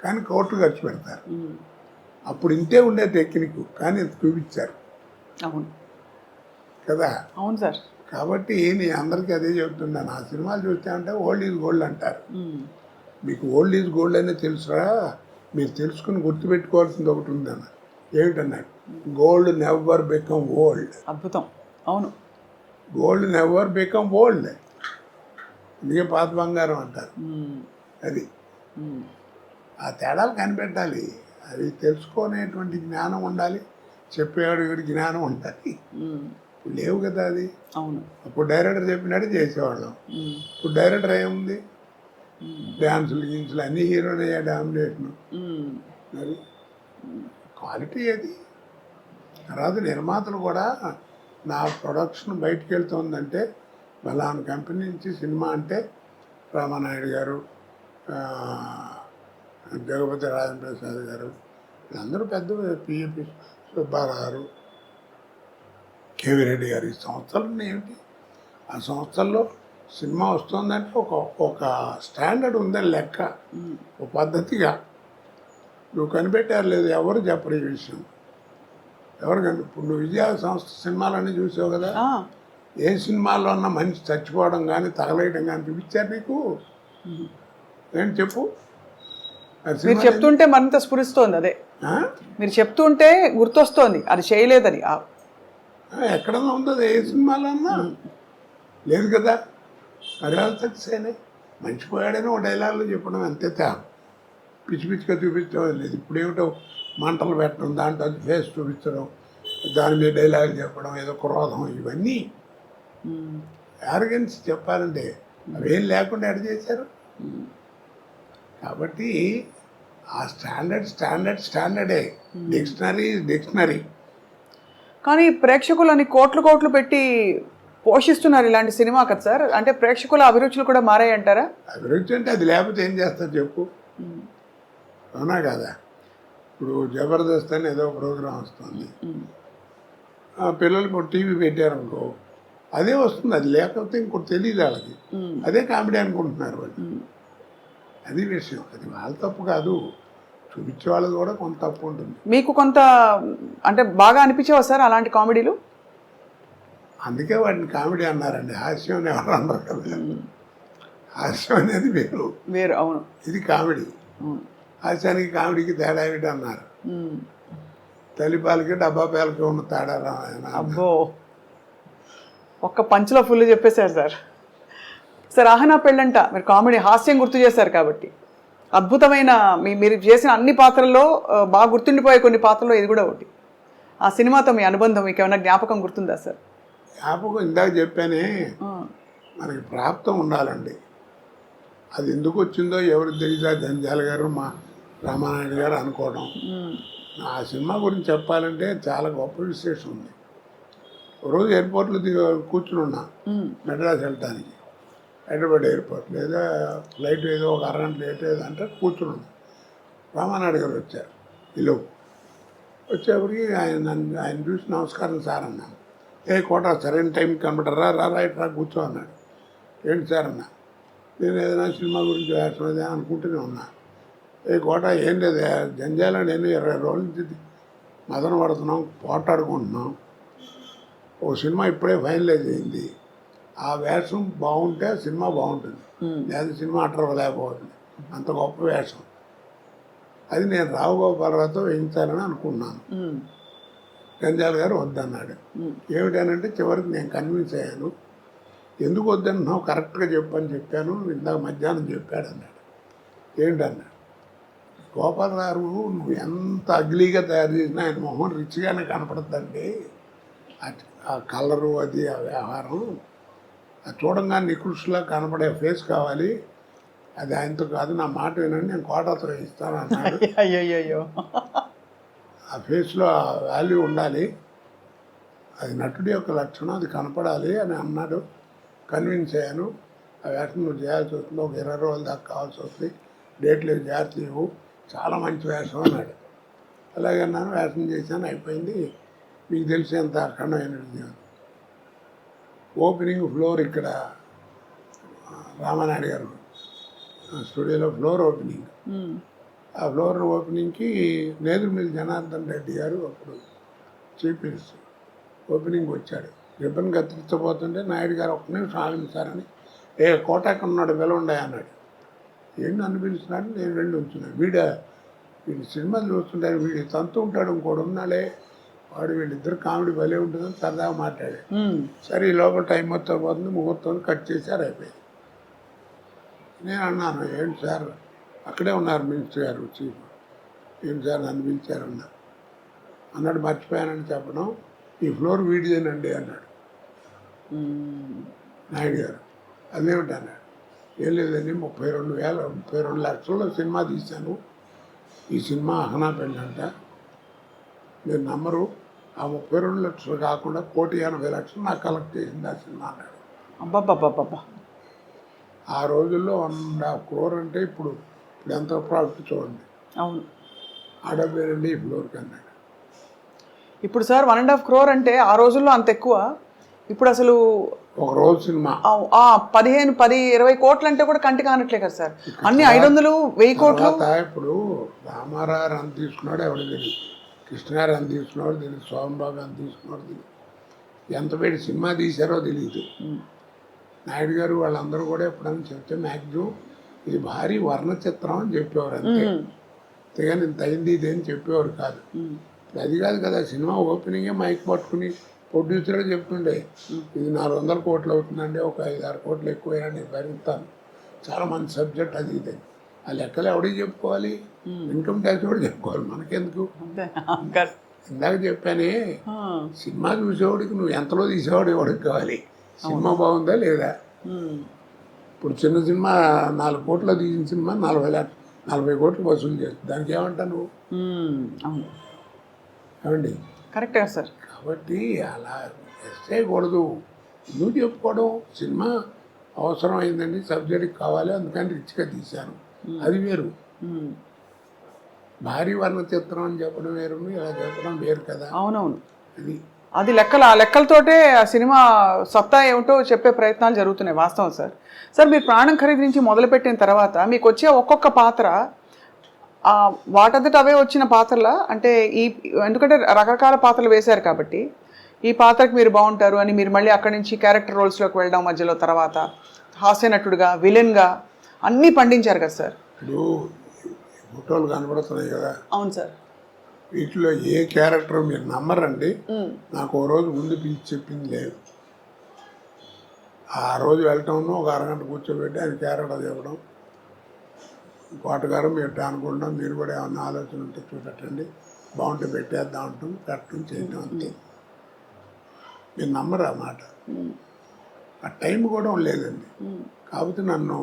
కానీ కోట్లు ఖర్చు పెడతారు. అప్పుడు ఇంతే ఉండే టెక్నిక్, కానీ ఇంత చూపించారు అవును కదా. అవును సార్. కాబట్టి నేను అందరికీ అదే చెప్తున్నాను, ఆ సినిమాలు చూస్తే అంటే ఓల్డ్ ఈజ్ గోల్డ్ అంటారు. మీకు ఓల్డ్ ఈజ్ గోల్డ్ అనే తెలుసురా, మీరు తెలుసుకుని గుర్తుపెట్టుకోవాల్సింది ఒకటి ఉందన్న. ఏమిటన్నాడు? Gold never become old. అద్భుతం. అవును, గోల్డ్ నెవర్ బికమ్ ఓల్డ్, అందుకే పాత బంగారం అంటారు. అది ఆ తేడాలు కనిపెట్టాలి, అది తెలుసుకునేటువంటి జ్ఞానం ఉండాలి, చెప్పేవాడు జ్ఞానం ఉండాలి. లేవు కదా అది. అవును, అప్పుడు డైరెక్టర్ చెప్పినట్టు చేసేవాళ్ళం. ఇప్పుడు డైరెక్టర్ ఏముంది, డ్యాన్సులు గిన్సులు అన్నీ హీరోనే డామినేషన్. మరి క్వాలిటీ అది. తర్వాత నిర్మాతలు కూడా నా ప్రొడక్షన్ బయటికి వెళ్తుందంటే బలానా కంపెనీ నుంచి సినిమా అంటే రామానాయుడు గారు, జగపతి రాజేంద్ర ప్రసాద్ గారు, వీళ్ళందరూ పెద్ద పిఏపి సుబ్బారావు గారు, కేవీ రెడ్డి గారు, ఈ సంస్థలు ఏమిటి, ఆ సంస్థల్లో సినిమా వస్తుందంటే ఒక స్టాండర్డ్ ఉందని లెక్క, ఒక పద్ధతిగా. నువ్వు కనిపెట్టారు లేదు, ఎవరు చెప్పరు ఈ విషయం, ఎవరు ఇప్పుడు నువ్వు విజయ సంస్థ సినిమాలన్నీ చూసావు కదా, ఏ సినిమాల్లో ఉన్న మనిషి చచ్చిపోవడం కానీ తగలేయడం కానీ చూపించారు నీకు? ఏంటి చెప్పు. మీరు చెప్తుంటే మరింత స్ఫురిస్తోంది అదే, మీరు చెప్తుంటే గుర్తొస్తోంది అది చేయలేదని. ఎక్కడన్నా ఉందో ఏ సినిమాలో అన్నా లేదు కదా. మరి సక్సెస్ మనిషి పోయాడని ఒక డైలాగులు చెప్పడం అంతే, పిచ్చి పిచ్చిగా చూపించడం లేదు. ఇప్పుడు ఏమిటో మంటలు పెట్టడం, దాంట్లో ఫేస్ చూపించడం, దాని మీద డైలాగులు చెప్పడం, ఏదో క్రోధం, ఇవన్నీ యారగెన్స్ చెప్పాలంటే అవేం లేకుండా ఎడ చేశారు. కాబట్టి ఆ స్టాండర్డే, డిక్షనరీ. కానీ ప్రేక్షకులని కోట్లు పెట్టి పోషిస్తున్నారు ఇలాంటి సినిమా కదా సార్. అంటే ప్రేక్షకుల అభిరుచులు కూడా మారాయి అంటారా? అభిరుచి అంటే అది లేకపోతే ఏం చేస్తారు చెప్పు, అవునా కదా. ఇప్పుడు జబర్దస్త్ అని ఏదో ప్రోగ్రాం వస్తుంది, పిల్లలకి ఒక టీవీ పెట్టారనుకో అదే వస్తుంది, అది లేకపోతే ఇంకోటి తెలియదు వాళ్ళకి, అదే కామెడీ అనుకుంటున్నారు వాళ్ళు. అది విషయం, అది వాళ్ళ తప్పు కాదు, చూపించే వాళ్ళది కూడా కొంత తప్పు ఉంటుంది. మీకు కొంత అంటే బాగా అనిపించేవా సార్ అలాంటి కామెడీలు? అందుకే వాటిని కామెడీ అన్నారండి, హాస్యం అని ఎవరు అన్నారు కదా. హాస్యం అనేది వేరు, అవును, ఇది కామెడీ. హాస్యానికి కామెడీకి తేడా ఏమిటి అన్నారు, తల్లిపాలకి డబ్బా పాలకి ఉన్న తేడా. అబ్బో, ఒక్క పంచులో ఫుల్ చెప్పేశారు సార్. సార్ ఆహనా పెళ్ళంట మీరు కామెడీ హాస్యం గుర్తు చేశారు కాబట్టి, అద్భుతమైన మీరు చేసిన అన్ని పాత్రల్లో బాగా గుర్తుండిపోయే కొన్ని పాత్రల్లో ఇది కూడా ఒకటి. ఆ సినిమాతో మీ అనుబంధం మీకు ఏమైనా జ్ఞాపకం గుర్తుందా సార్? జ్ఞాపకం ఇందాక చెప్పానే, మనకి ప్రాప్తం ఉండాలండి. అది ఎందుకు వచ్చిందో ఎవరికి తెలియదా, జంజాల గారు మా రామానాయుడు గారు అనుకోవడం. ఆ సినిమా గురించి చెప్పాలంటే చాలా గొప్ప విశేషం ఉంది. రోజు ఎయిర్పోర్ట్లో కూర్చుని ఉన్నా మెడ్రాస్ వెళ్ళటానికి, హైదరాబాద్ ఎయిర్పోర్ట్ లేదా ఫ్లైట్ ఏదో ఒక అరగంట లేట్ అంటే కూర్చుని ఉన్నా. రామానాయుడు గారు వచ్చారు, ఇల్లు వచ్చేప్పటికి ఆయన చూసి నమస్కారం సార్ అన్నాను. కోట సరైన టైంకి కనబడరా, రా కూర్చో అన్నాడు. ఏంటి సార్ అన్నా, నేను ఏదైనా సినిమా గురించి వేస్తున్నదే అనుకుంటూనే ఉన్నా. కోట ఏం లేదు, జంజాల నేను 20 రోజుల నుంచి మదన పడుతున్నాం, పోటాడుకుంటున్నాం. ఓ సినిమా ఇప్పుడే ఫైనలైజ్ అయింది, ఆ వేషం బాగుంటే సినిమా బాగుంటుంది, లేదా సినిమా అట్టరవలేకపోతుంది, అంత గొప్ప వేషం. అది నేను రావు గోపాలరావుతో వేయించాలని అనుకున్నాను. జంజాల గారు వద్దన్నాడు. ఏమిటనంటే చివరికి నేను కన్విన్స్ అయ్యాను. ఎందుకు వద్దన్నావు, కరెక్ట్గా చెప్పని చెప్పాను, ఇందాక మధ్యాహ్నం చెప్పాడు అన్నాడు. ఏంటన్నాడు, గోపాలరావు నువ్వు ఎంత అగ్లీగా తయారు చేసినా ఆయన మొహం రిచ్గానే కనపడుతుందండి, ఆ కలరు అది ఆ వ్యవహారం, అది చూడంగానే నికృష్లా కనపడే ఫేస్ కావాలి, అది ఆయనతో కాదు, నా మాట వినండి, నేను కోటతో ఇస్తాను అన్నాడు. అయ్యో, ఆ ఫేస్లో ఆ వాల్యూ ఉండాలి, అది నటుడి యొక్క లక్షణం, అది కనపడాలి అని అన్నాడు. కన్విన్స్ అయ్యాను. ఆ వేషం నువ్వు చేయాల్సి వస్తుంది, ఒక 20 రోజుల దాకా కావాల్సి వస్తుంది, డేట్లు జాగ్రత్త ఇవ్వు, చాలా మంచి వేషం అన్నాడు. అలాగే అన్నాను, వేషం చేశాను, అయిపోయింది. మీకు తెలిసి ఎంత అఖండమైనది. ఓపెనింగ్ ఫ్లోర్ ఇక్కడ రామానాయుడు గారు స్టూడియోలో ఫ్లోర్ ఓపెనింగ్. ఆ ఫ్లోర్ ఓపెనింగ్కి నేదురుమిల్లి జనార్దన్ రెడ్డి గారు అప్పుడు చీఫ్ మినిస్టర్ ఓపెనింగ్ వచ్చాడు. రిబ్బన్ కత్తిరించబోతుంటే నాయుడు గారు ఒక్క నిమిషం ఆగించారని, కోటాకు ఉన్నాడు పిలవండి అన్నాడు. ఏంటి నన్ను పిలుస్తున్నాడు, నేను వెళ్ళి ఉంచున్నాను. వీడి సినిమాలు చూస్తుంటారు, వీడి తంతు ఉంటాడు, ఇంకోటి ఉన్నాడే వాడు, వీళ్ళిద్దరు కామెడీ భలే ఉంటుందని సరదాగా మాట్లాడాడు. సరే ఈ లోపల టైం మొత్తం పోతుంది, ముహూర్తం కట్ చేశారు, అయిపోయింది. నేను అన్నాను, ఏంటి సార్ అక్కడే ఉన్నారు మినిస్టర్ గారు చీఫ్, ఏంటి సార్ నన్ను పిలిచారు అన్నాడు. మర్చిపోయానని చెప్పడం, ఈ ఫ్లోర్ వీడిదేనండి అన్నాడు నాయుడు గారు. అదేమిటి అన్నాడు. ఏం లేదండి, 32 లక్షల్లో సినిమా తీశాను. ఈ సినిమా అహనా పెళ్ళి అంట, మీరు నమ్మరు, ఆ 32 లక్షలు కాకుండా 1,80,00,000 నాకు కలెక్ట్ చేసింది ఆ సినిమా అన్నాడు. అబ్బాబ్బాబ్బా, ఆ రోజుల్లో 1.5 crore అంటే ఇప్పుడు ఎంత ప్రాఫిట్ చూడండి. అవును, ఆడపేరండి ఈ ఫ్లోర్కి అన్నాడు. ఇప్పుడు సార్ 1.5 crore అంటే ఆ రోజుల్లో అంత ఎక్కువ. ఇప్పుడు అసలు ఒక రోజు సినిమా 15-20 కోట్లు అంటే కూడా కంటి కానట్లే కదా సార్. అన్ని 500-1000 కోట్లు. ఇప్పుడు రామారావు ఎంత తీసుకున్నాడు ఎవరికి తెలియదు, కృష్ణగారు ఎంత తీసుకున్నాడు తెలియదు, సోమబాబు ఎంత తీసుకున్నాడు తెలియదు, ఎంత పెట్టి సినిమా తీశారో తెలియదు. నాయుడు గారు వాళ్ళందరూ కూడా ఎప్పుడైనా చెప్తే మ్యాక్సిమం ఇది భారీ వర్ణ చిత్రం అని చెప్పేవారు, అంతే. అంతేగాని ఇంత అయింది ఇదేం చెప్పేవారు కాదు. అది కాదు కదా, సినిమా ఓపెనింగే మైక్ పట్టుకుని ప్రొడ్యూసరే చెప్తుండే, ఇది 400 కోట్లు అవుతుందండి, ఒక 5-6 కోట్లు ఎక్కువైనా నేను భరిస్తాను, చాలా మంచి సబ్జెక్ట్ అది ఇది. ఆ లెక్కలు ఎవడికి చెప్పుకోవాలి, ఇన్కమ్ ట్యాక్స్ కూడా చెప్పుకోవాలి, మనకెందుకు. ఇందాక చెప్పానే, సినిమా చూసేవాడికి నువ్వు ఎంతలో తీసేవాడు ఎవడికి కావాలి, సినిమా బాగుందా లేదా. ఇప్పుడు చిన్న సినిమా 4 కోట్లు తీసిన సినిమా 40 కోట్లు వసూలు చేస్తుంది, దానికి ఏమంటా నువ్వు ఏమండి. కరెక్టే సార్. కాబట్టి అలా చేయకూడదు, నువ్వు చెప్పుకోవడం సినిమా అవసరం అయిందండి, సబ్జెక్ట్ కావాలి అందుకని రిచ్గా తీశాను, అది వేరు. భారీ వర్ణ చిత్రం అని చెప్పడం వేరు, ఇలా చెప్పడం వేరు కదా. అవునవును, అది ఆ లెక్కలతోటే ఆ సినిమా సత్తా ఏమిటో చెప్పే ప్రయత్నాలు జరుగుతున్నాయి, వాస్తవం సార్. సార్ మీరు ప్రాణం ఖరీదు నుంచి మొదలుపెట్టిన తర్వాత మీకు వచ్చే ఒక్కొక్క పాత్ర వాటంతట అవే వచ్చిన పాత్రలా అంటే ఎందుకంటే రకరకాల పాత్రలు వేశారు కాబట్టి ఈ పాత్రకి మీరు బాగుంటారు అని మీరు మళ్ళీ అక్కడి నుంచి క్యారెక్టర్ రోల్స్లోకి వెళ్ళడం, మధ్యలో తర్వాత హాస్య నటుడుగా, విలన్గా అన్నీ పండించారు కదా సార్. ఇప్పుడు ఫోటోలు కనబడుతున్నాయి కదా. అవును సార్. వీటిలో ఏ క్యారెక్టర్ మీరు నమ్మరండి, నాకు ఓ రోజు ముందు పిలిచి చెప్పింది లేదు. ఆ రోజు వెళ్ళటం ఒక అరగంట కూర్చోబెట్టి ఆయన క్యారెక్టర్ చెప్పడం, కోటగారు మీరు అనుకుంటాం, మీరు కూడా ఏమన్నా ఆలోచన ఉంటే చూపెట్టండి, బాగుంటే పెట్టేద్దాం అంటాం, పెట్టడం చేయడం అంతే. మీరు నమ్మరు ఆ మాట. ఆ టైం కూడా లేదండి. కాకపోతే నన్ను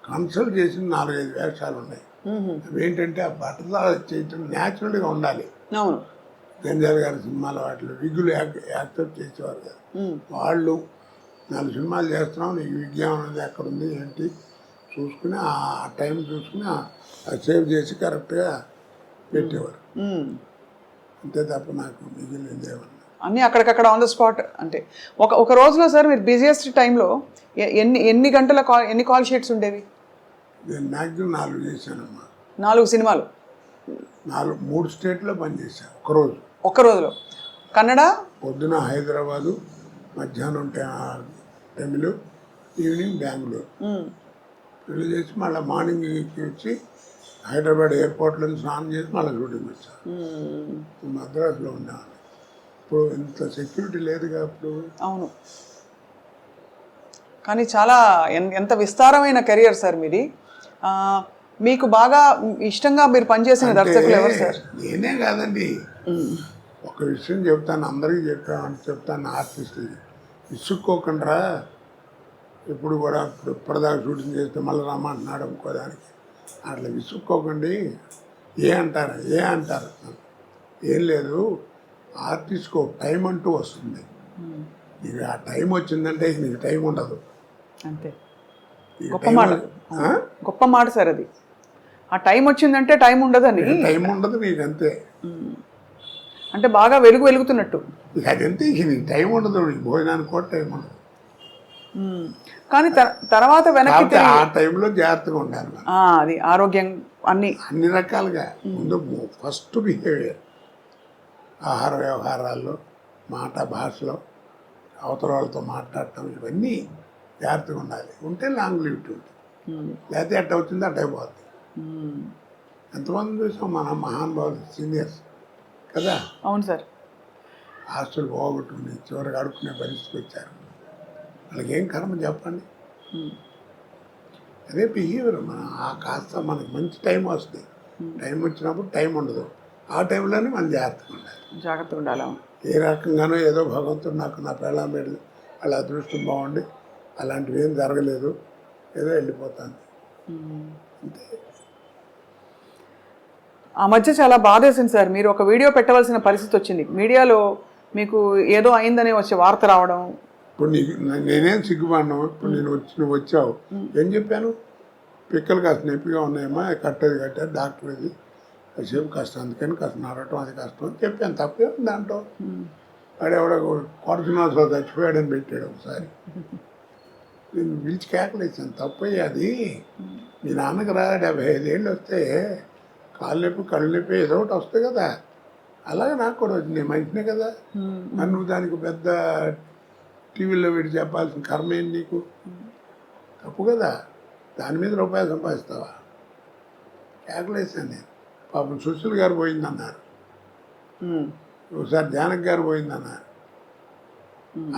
కన్సల్ట్ చేసిన 4-5 వేషాలు ఉన్నాయి. అవేంటంటే ఆ బట్టలు చేయటం న్యాచురల్గా ఉండాలి. జంజాల్ గారి సినిమాల వాటిలో విగ్గులు యాక్సెప్ట్ చేసేవారు కదా, వాళ్ళు 4 సినిమాలు చేస్తున్నాం, నీకు విజ్ఞానం అనేది ఎక్కడుంది ఏంటి చూసుకుని ఆ టైం చూసుకుని సేవ్ చేసి కరెక్ట్గా పెట్టేవారు, అంతే తప్ప నాకు మిగిలింది ఏమన్నా అన్నీ అక్కడికక్కడ ఆన్ ద స్పాట్. అంటే ఒక రోజులో సార్ మీరు బిజియెస్ట్ టైంలో ఎన్ని గంటల ఎన్ని కాల్ షీట్స్ ఉండేవి? నేను మ్యాక్సిమం 4 చేశానమ్మా. 4 సినిమాలు 3 స్టేట్లో పనిచేశాను ఒక్క రోజులో. కన్నడ పొద్దున హైదరాబాదు, మధ్యాహ్నం తమిళ, ఈవినింగ్ బెంగళూరు. పెళ్లి చేసి మళ్ళీ మార్నింగ్ వచ్చి హైదరాబాద్ ఎయిర్పోర్ట్లో స్నానం చేసి మళ్ళీ షూటింగ్ వచ్చాను. మద్రాసులో ఉండేవాడిని. ఇప్పుడు ఇంత సెక్యూరిటీ లేదుగా అప్పుడు. అవును, కానీ చాలా ఎంత విస్తారమైన కెరియర్ సార్ మీది. మీకు బాగా ఇష్టంగా మీరు పనిచేసిన దర్శకులు ఎవరు సార్? నేనే కాదండి, ఒక విషయం చెప్తాను, అందరికీ చెప్తాను ఆర్టిస్టులు విసుక్కోకుండా. ఇప్పుడు కూడా ఇప్పటిదాకా షూటింగ్ చేస్తే మళ్ళీ రమ్మంటున్నాడు ఇంకోదానికి, అట్లా విసుక్కోకండి. అంటారు ఏం లేదు, ఆర్టిస్ట్కి ఒక టైం అంటూ వస్తుంది, ఇక ఆ టైం వచ్చిందంటే నీకు టైం ఉండదు. అంతే, గొప్ప మాట సార్ అది. ఆ టైం వచ్చిందంటే టైం ఉండదని. టైం ఉండదు నీకు అంతే. అంటే బాగా వెలుగుతున్నట్టు. ఇక అదంతే, ఇక నీకు టైం ఉండదు, నీకు భోజనానికి కూడా టైం ఉండదు. కానీ తర్వాత వెనక్కి కాకపోతే ఆ టైంలో జాగ్రత్తగా ఉండాలి మనం. అది ఆరోగ్యం అన్ని రకాలుగా. ముందు ఫస్ట్ బిహేవియర్, ఆహార వ్యవహారాల్లో, మాట భాషలో, అవతల వాళ్ళతో మాట్లాడటం, ఇవన్నీ జాగ్రత్తగా ఉండాలి. ఉంటే లాంగ్ లివిటీ ఉంటుంది. లేకపోతే ఎట్ట వచ్చిందో అట్ట అయిపోతుంది. ఎంతమంది చూసాం మన మహానుభావులు, సీనియర్స్ కదా. అవును సార్. ఆస్తులు పోగొట్టుకుని చివరికి అడుక్కునే పరిస్థితికి వచ్చారు. వాళ్ళకి ఏం కర్మ చెప్పండి. అదే బిహేవియర్. మనం ఆ కాస్త మనకి మంచి టైం వస్తుంది. టైం వచ్చినప్పుడు టైం ఉండదు. ఆ టైంలోనే మనం జాగ్రత్తగా ఉండాలి. ఏ రకంగానో ఏదో భగవంతుడు నాకు నా పెళ్ళాంబేళ్ళు వాళ్ళ అదృష్టం బాగుండి అలాంటివి ఏం జరగలేదు, ఏదో వెళ్ళిపోతాను అంతే. ఆ మధ్య చాలా బాధేసింది సార్. మీరు ఒక వీడియో పెట్టవలసిన పరిస్థితి వచ్చింది. మీడియాలో మీకు ఏదో అయిందనే వచ్చే వార్త రావడం. ఇప్పుడు నేనేం సిగ్గుపడినా. ఇప్పుడు నువ్వు వచ్చావు, ఏం చెప్పాను? పిక్కలు కాస్త నొప్పిగా ఉన్నాయమ్మా, కట్టారు డాక్టర్, ఇది కాసేపు కష్టం, అందుకని కాస్త నడవటం అది కష్టం అని చెప్పాను. తప్పే దాంట్లో. వాడెవడ కొడుకున్నాడు చచ్చిపోయాడని పెట్టాడు ఒకసారి. నేను పిలిచి కేకలేసాను. తప్పయ్య అది. మీ నాన్నకు 75 ఏళ్ళు వస్తే కాళ్ళు నొప్పి కళ్ళు నొప్పి ఏదో ఒకటి వస్తాయి కదా, అలాగే నాకు కూడా వచ్చింది. నేను మంచినే కదా, నన్ను దానికి పెద్ద టీవీలో పెట్టి చెప్పాల్సిన కర్మ ఏంటి నీకు? తప్పు కదా. దాని మీద రూపాయలు సంపాదిస్తావా? కేకలేసాను నేను. పాపం సుశీల్ గారు పోయిందన్నారు, ఒకసారి జానక్ గారు పోయిందన్నారు.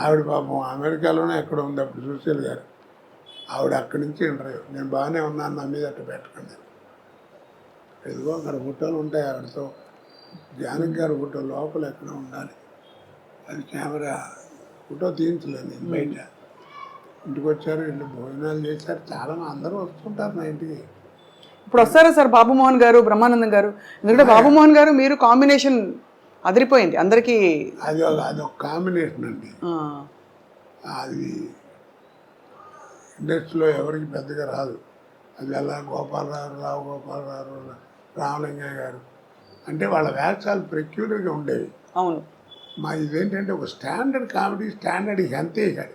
ఆవిడ పాపం అమెరికాలోనే ఎక్కడ ఉంది అప్పుడు సుశీల్ గారు. ఆవిడ అక్కడి నుంచి ఇంటర్వ్యూ, నేను బాగానే ఉన్నాను, నా మీద అట్ట పెట్టకండి. ఎదుగో అక్కడ ఫోటోలు ఉంటాయి ఆవిడతో. జానక్ గారు ఫోటో లోపల ఎక్కడ ఉండాలి, అది కెమెరా ఫోటో తీయించలేదు నేను బయట. ఇంటికి వచ్చారు, ఇంటి భోజనాలు చేశారు. చాలా అందరూ వస్తుంటారు నా ఇంటికి. ఇప్పుడు వస్తారా సార్ బాబుమోహన్ గారు, బ్రహ్మానందం గారు? ఎందుకంటే బాబుమోహన్ గారు మీరు కాంబినేషన్ అదిరిపోయింది అందరికీ. అదొక కాంబినేషన్ అండి. అది ఇండస్ట్రీలో ఎవరికి పెద్దగా రాదు. అది అలా గోపాలరావు, రావు గోపాలరావు, రామలింగయ్య గారు అంటే వాళ్ళ వేషాలు పెక్యులర్గా ఉండేవి. అవును. మా ఇదేంటంటే ఒక స్టాండర్డ్ కామెడీ, స్టాండర్డ్ అంతే. కాదు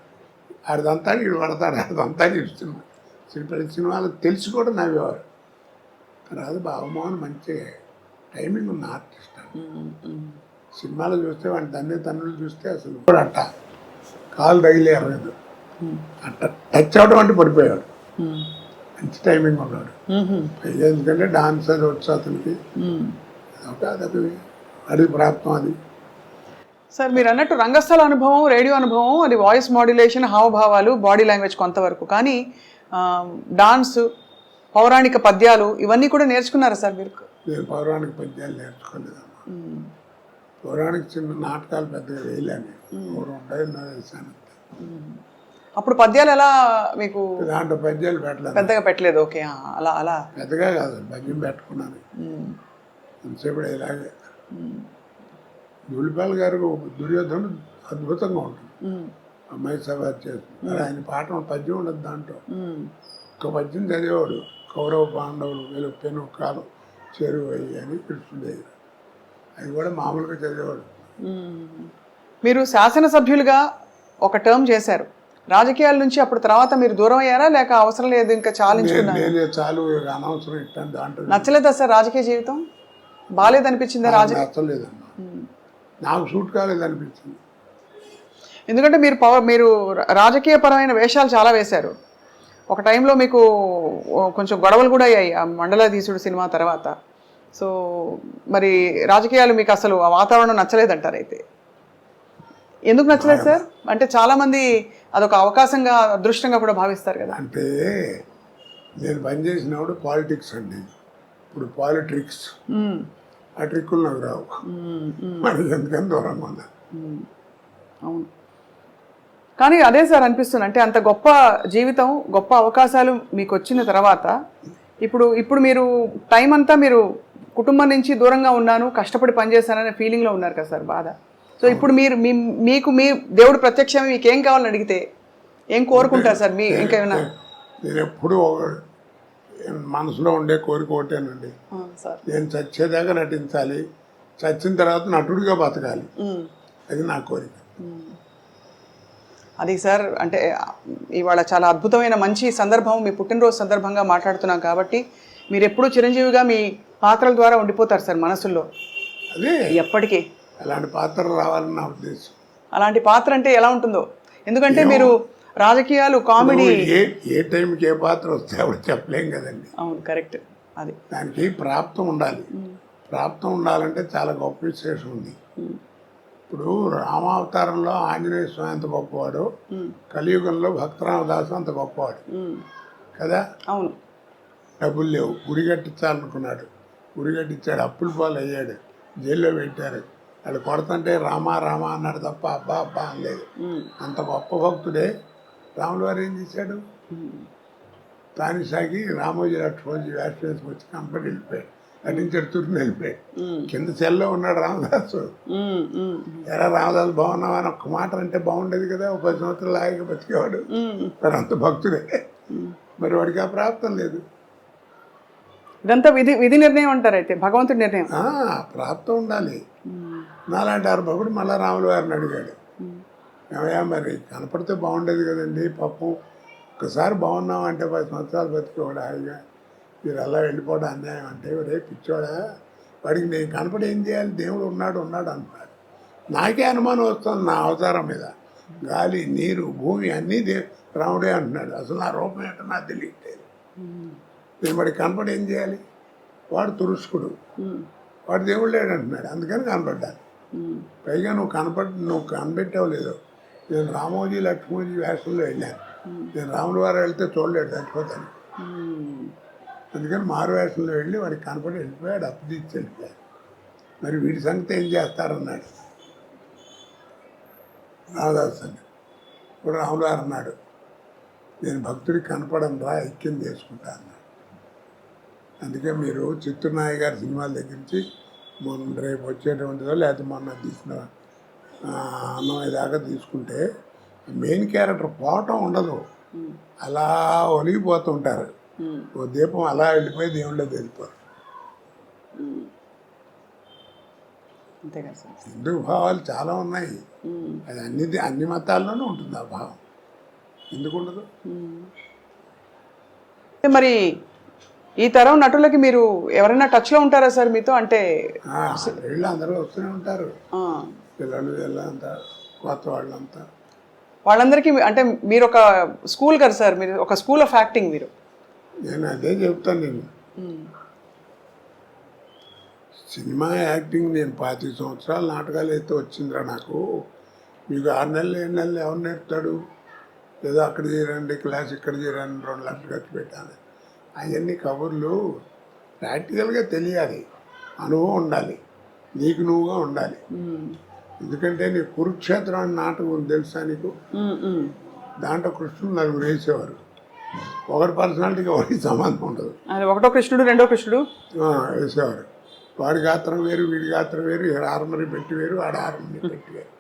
ఆడిదంతా వీడు పడతాడు, ఆడిదంతా ఇస్తున్నాడు. ప్రతి సినిమాలు తెలిసి కూడా నవ్వేవారు. తర్వాత బాబుమోహన్ మంచి టైమింగ్ ఉన్న ఆర్టిస్ట్ అండి. సినిమాలు చూస్తే వాడి తన్నులు చూస్తే అసలు కూడా అట్ట కాలు తగిలే ఎరగదు, అట్ట టచ్ అవడం అంటే పడిపోయాడు. మంచి టైమింగ్ ఉన్నాడు. ఎందుకంటే డాన్స్ అది వచ్చు అతనికి. అదొక అది ప్రాప్తం అది. సార్ మీరు అన్నట్టు రంగస్థల అనుభవం, రేడియో అనుభవం, అది వాయిస్ మాడ్యులేషన్, హావభావాలు, బాడీ లాంగ్వేజ్ కొంతవరకు. కానీ డాన్స్, పౌరాణిక పద్యాలు ఇవన్నీ కూడా నేర్చుకున్నారా సార్ మీరు? నేను పౌరాణిక పద్యాలు నేర్చుకోలేదమ్మా. పౌరాణిక చిన్న నాటకాలు పెద్దగా వేయలేను. వేసాను. అప్పుడు పద్యాలు ఎలా మీకు? దాంట్లో పద్యాలు పెట్టలేదు, పెద్దగా పెట్టలేదు. ఓకే, అలా అలా పెద్దగా కాదు, పద్యం పెట్టుకున్నాను ఎంతసేపు ఇలాగే. ధూళిపాల గారు దుర్యోధనుడు అద్భుతంగా ఉంటుంది. అమ్మాయి సభ చేస్తుంది. ఆయన పాట పద్యం ఉండదు దాంట్లో. ఒక పద్యం చదివేవాడు, కౌరవ పాండవులు వీళ్ళు పెను కాలం చేరువయ్యి అని కృష్ణుడు. అది కూడా మామూలుగా చదివేవాడు. మీరు శాసనసభ్యులుగా ఒక టర్మ్ చేశారు. రాజకీయాల నుంచి అప్పుడు తర్వాత మీరు దూరం అయ్యారా, లేక అవసరం లేదు ఇంకా చాలించుకున్నారు? నేనే చాలు, అనవసరం ఇట్టాను దాంట్లో. నచ్చలేదా సార్ రాజకీయ జీవితం? బాగాలేదనిపించిందా? నచ్చలేదమ్మా, నాకు సూట్ కాలేదనిపించింది. ఎందుకంటే మీరు రాజకీయపరమైన వేషాలు చాలా వేశారు. ఒక టైంలో మీకు కొంచెం గొడవలు కూడా అయ్యాయి ఆ మండలాధీశుడు సినిమా తర్వాత. సో మరి రాజకీయాలు మీకు అసలు ఆ వాతావరణం నచ్చలేదంటారు. అయితే ఎందుకు నచ్చలేదు సార్? అంటే చాలామంది అదొక అవకాశంగా, అదృష్టంగా కూడా భావిస్తారు కదా. అంటే నేను పనిచేసినప్పుడు పాలిటిక్స్ అండి. ఇప్పుడు పాలిటిక్స్ ఆ ట్రిక్కులు నాకు రావు. మరి ఎందుకని దూరంగా ఉన్నా. అవును. కానీ అదే సార్ అనిపిస్తుంది, అంటే అంత గొప్ప జీవితం, గొప్ప అవకాశాలు మీకు వచ్చిన తర్వాత ఇప్పుడు మీరు టైం అంతా మీరు కుటుంబం నుంచి దూరంగా ఉన్నాను, కష్టపడి పనిచేశాననే ఫీలింగ్లో ఉన్నారు కదా సార్, బాధ. సో ఇప్పుడు మీకు మీ దేవుడు ప్రత్యక్షమే మీకు ఏం కావాలని అడిగితే ఏం కోరుకుంటారు సార్? మీ ఇంకేమైనా? నేను ఎప్పుడు మనసులో ఉండే కోరిక ఒకటేనండి, సార్ నేను చచ్చేదాకా నటించాలి, చచ్చిన తర్వాత నటుడిగా బతకాలి, అది నా కోరిక. అది సార్ అంటే ఇవాళ చాలా అద్భుతమైన మంచి సందర్భం, మీ పుట్టినరోజు సందర్భంగా మాట్లాడుతున్నాం కాబట్టి మీరు ఎప్పుడూ చిరంజీవిగా మీ పాత్రల ద్వారా ఉండిపోతారు సార్ మనసుల్లో అదే ఎప్పటికీ. అలాంటి పాత్ర రావాలని నా ఉద్దేశం. అలాంటి పాత్ర అంటే ఎలా ఉంటుందో, ఎందుకంటే మీరు రాజకీయాలు, కామెడీ, ఏ టైంకి ఏ పాత్ర వస్తే అప్పుడు చెప్పలేం కదండి. అవును కరెక్ట్. అది దానికి ప్రాప్తం ఉండాలి. ప్రాప్తం ఉండాలంటే చాలా గొప్ప విశేషం ఉంది. ఇప్పుడు రామావతారంలో ఆంజనేయ స్వామి అంత గొప్పవాడు, కలియుగంలో భక్తరామదాసు అంత గొప్పవాడు కదా. అవును. డబ్బులు లేవు, గుడి కట్టించాలనుకున్నాడు, గుడి కట్టించాడు, అప్పుల పాలు అయ్యాడు, జైల్లో పెట్టారు. వాళ్ళు కొడతంటే రామా రామా అన్నాడు తప్ప అబ్బా అబ్బా అనలేదు. అంత గొప్ప భక్తుడే రాముల వారు ఏం చేశాడు, తానిసాగి రామోజీ లక్ష్మణజీ వేషం వేసుకొచ్చి కంపెనీ వెళ్ళిపోయాడు, నటించాడు, తుర్ని వెళ్ళిపోయాడు. కింద సెల్లో ఉన్నాడు రామదాసు. ఎరా రామదాసు బాగున్నావా అని ఒక్క మాట అంటే బాగుండేది కదా, ఒక 10 సంవత్సరాలు ఆగి బతికేవాడు. మరి అంత భక్తుడే, మరి వాడికి ఆ ప్రాప్తం లేదు. ఇదంతా విధి నిర్ణయం అంటారు, అయితే భగవంతుడి నిర్ణయం. ప్రాప్తం ఉండాలి. నాలాంటి అర్భకుడు మళ్ళా రాముల వారిని అడిగాడు, ఏమయ్యా మరి కనపడితే బాగుండేది కదండి, పాపం ఒక్కసారి బాగున్నామంటే 10 సంవత్సరాలు బతికేవాడు హాయిగా, మీరు అలా వెళ్ళిపోవడం అన్యాయం అంటే, రేపు పిచ్చోడా వాడికి నేను కనపడి ఏం చేయాలి, దేవుడు ఉన్నాడు అంటున్నాడు. నాకే అనుమానం వస్తుంది నా అవతారం మీద, గాలి నీరు భూమి అన్నీ రాముడే అంటున్నాడు. అసలు నా రూపం ఏంటో నాకు తెలియట్లేదు, నేను వాడికి కనపడి ఏం చేయాలి, వాడు తురుష్కుడు, వాడు దేవుడు లేడు అంటున్నాడు, అందుకని కనపడ్డాను. పైగా నువ్వు కనిపెట్టావు లేదో, నేను రామోజీ లక్ష్మోజీ వేషంలో వెళ్ళాను, నేను రాముల వారు వెళ్తే చూడలేడు, చచ్చిపోతాను. అందుకని మారు వేషంలో వెళ్ళి వాడికి కనపడి వెళ్ళిపోయాడు, అప్పు తీసి వెళ్ళిపోయాడు. మరి వీడి సంగతి ఏం చేస్తారన్నాడు రామదాస్ అని. ఇప్పుడు రాముల వారు అన్నాడు, నేను భక్తుడికి కనపడను రా, ఐక్యం చేసుకుంటా అన్నాడు. అందుకే మీరు చిత్తూరునాయ గారి సినిమాల దగ్గర నుంచి మొన్న రేపు వచ్చేటువంటిదో లేకపోతే మొన్న తీసిన అన్నమయ్య దాకా తీసుకుంటే మెయిన్ క్యారెక్టర్ పోవటం ఉండదు, అలా ఒలిగిపోతుంటారు. ఓ దీపం అలా వెళ్ళిపోయి దేవుళ్ళో వెళ్ళిపోరు. హిందూ భావాలు చాలా ఉన్నాయి, అది అన్ని మతాల్లోనూ ఉంటుంది ఆ భావం, ఎందుకు ఉండదు. మరి ఈ తరం నటులకి మీరు ఎవరైనా టచ్లో ఉంటారా సార్ మీతో? అంటే వీళ్ళు అందరూ వస్తూనే ఉంటారు, పిల్లలు వీళ్ళంతా, కొత్త వాళ్ళంతా. వాళ్ళందరికీ అంటే మీరు ఒక స్కూల్ కదా సార్, మీరు ఒక స్కూల్ ఆఫ్ యాక్టింగ్. మీరు నేను అదే చెప్తాను, నేను సినిమా యాక్టింగ్ నేను 25 సంవత్సరాలు నాటకాలు అయితే వచ్చిందిరా నాకు. మీకు 6 నెలలు 7 నెలలు ఎవరు నేర్పుతాడు, ఏదో అక్కడ చేరండి క్లాస్, ఇక్కడ చేరండి 2 లక్షలు ఖర్చు పెట్టాను. అవన్నీ కబుర్లు ప్రాక్టికల్గా తెలియాలి, అనుభవం ఉండాలి, నీకు నువ్వుగా ఉండాలి. ఎందుకంటే నీ కురుక్షేత్రం అని నాటకం తెలుసా నీకు? దాంట్లో కృష్ణుడు 4 వేసేవారు, ఒకటి పర్సనాలిటీకి ఒకటి సంబంధం ఉండదు. ఒకటో కృష్ణుడు రెండో కృష్ణుడు వేసేవారు. వాడి గాత్రం వేరు, వీడి గాత్రం వేరు, ఆర్మరీ పెట్టి వేరు, వాడి ఆర్మరీ పెట్టి వేరు,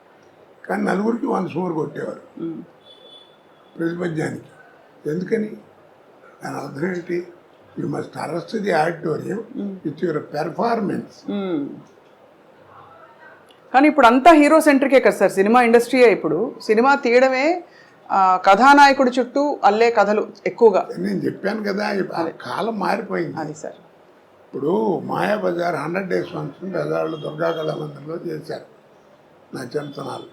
కానీ 4కి 100 సుమారు కొట్టేవారు ప్రతిపద్యానికి. ఎందుకని? దాని అర్థం ఏంటి? You must arrest the auditorium with your performance. కానీ ఇప్పుడు అంతా హీరో సెంట్రికే కదా సార్ సినిమా ఇండస్ట్రీయే. ఇప్పుడు సినిమా తీయడమే కథానాయకుడి చుట్టూ అల్లే కథలు ఎక్కువగా. నేను చెప్పాను కదా, కాలం మారిపోయింది. అది సార్, ఇప్పుడు మాయాబజార్ 100 days ఫంక్షన్ బజార్లో దుర్గా కళామందిరంలో చేశారు నా చిన్నతనాలు.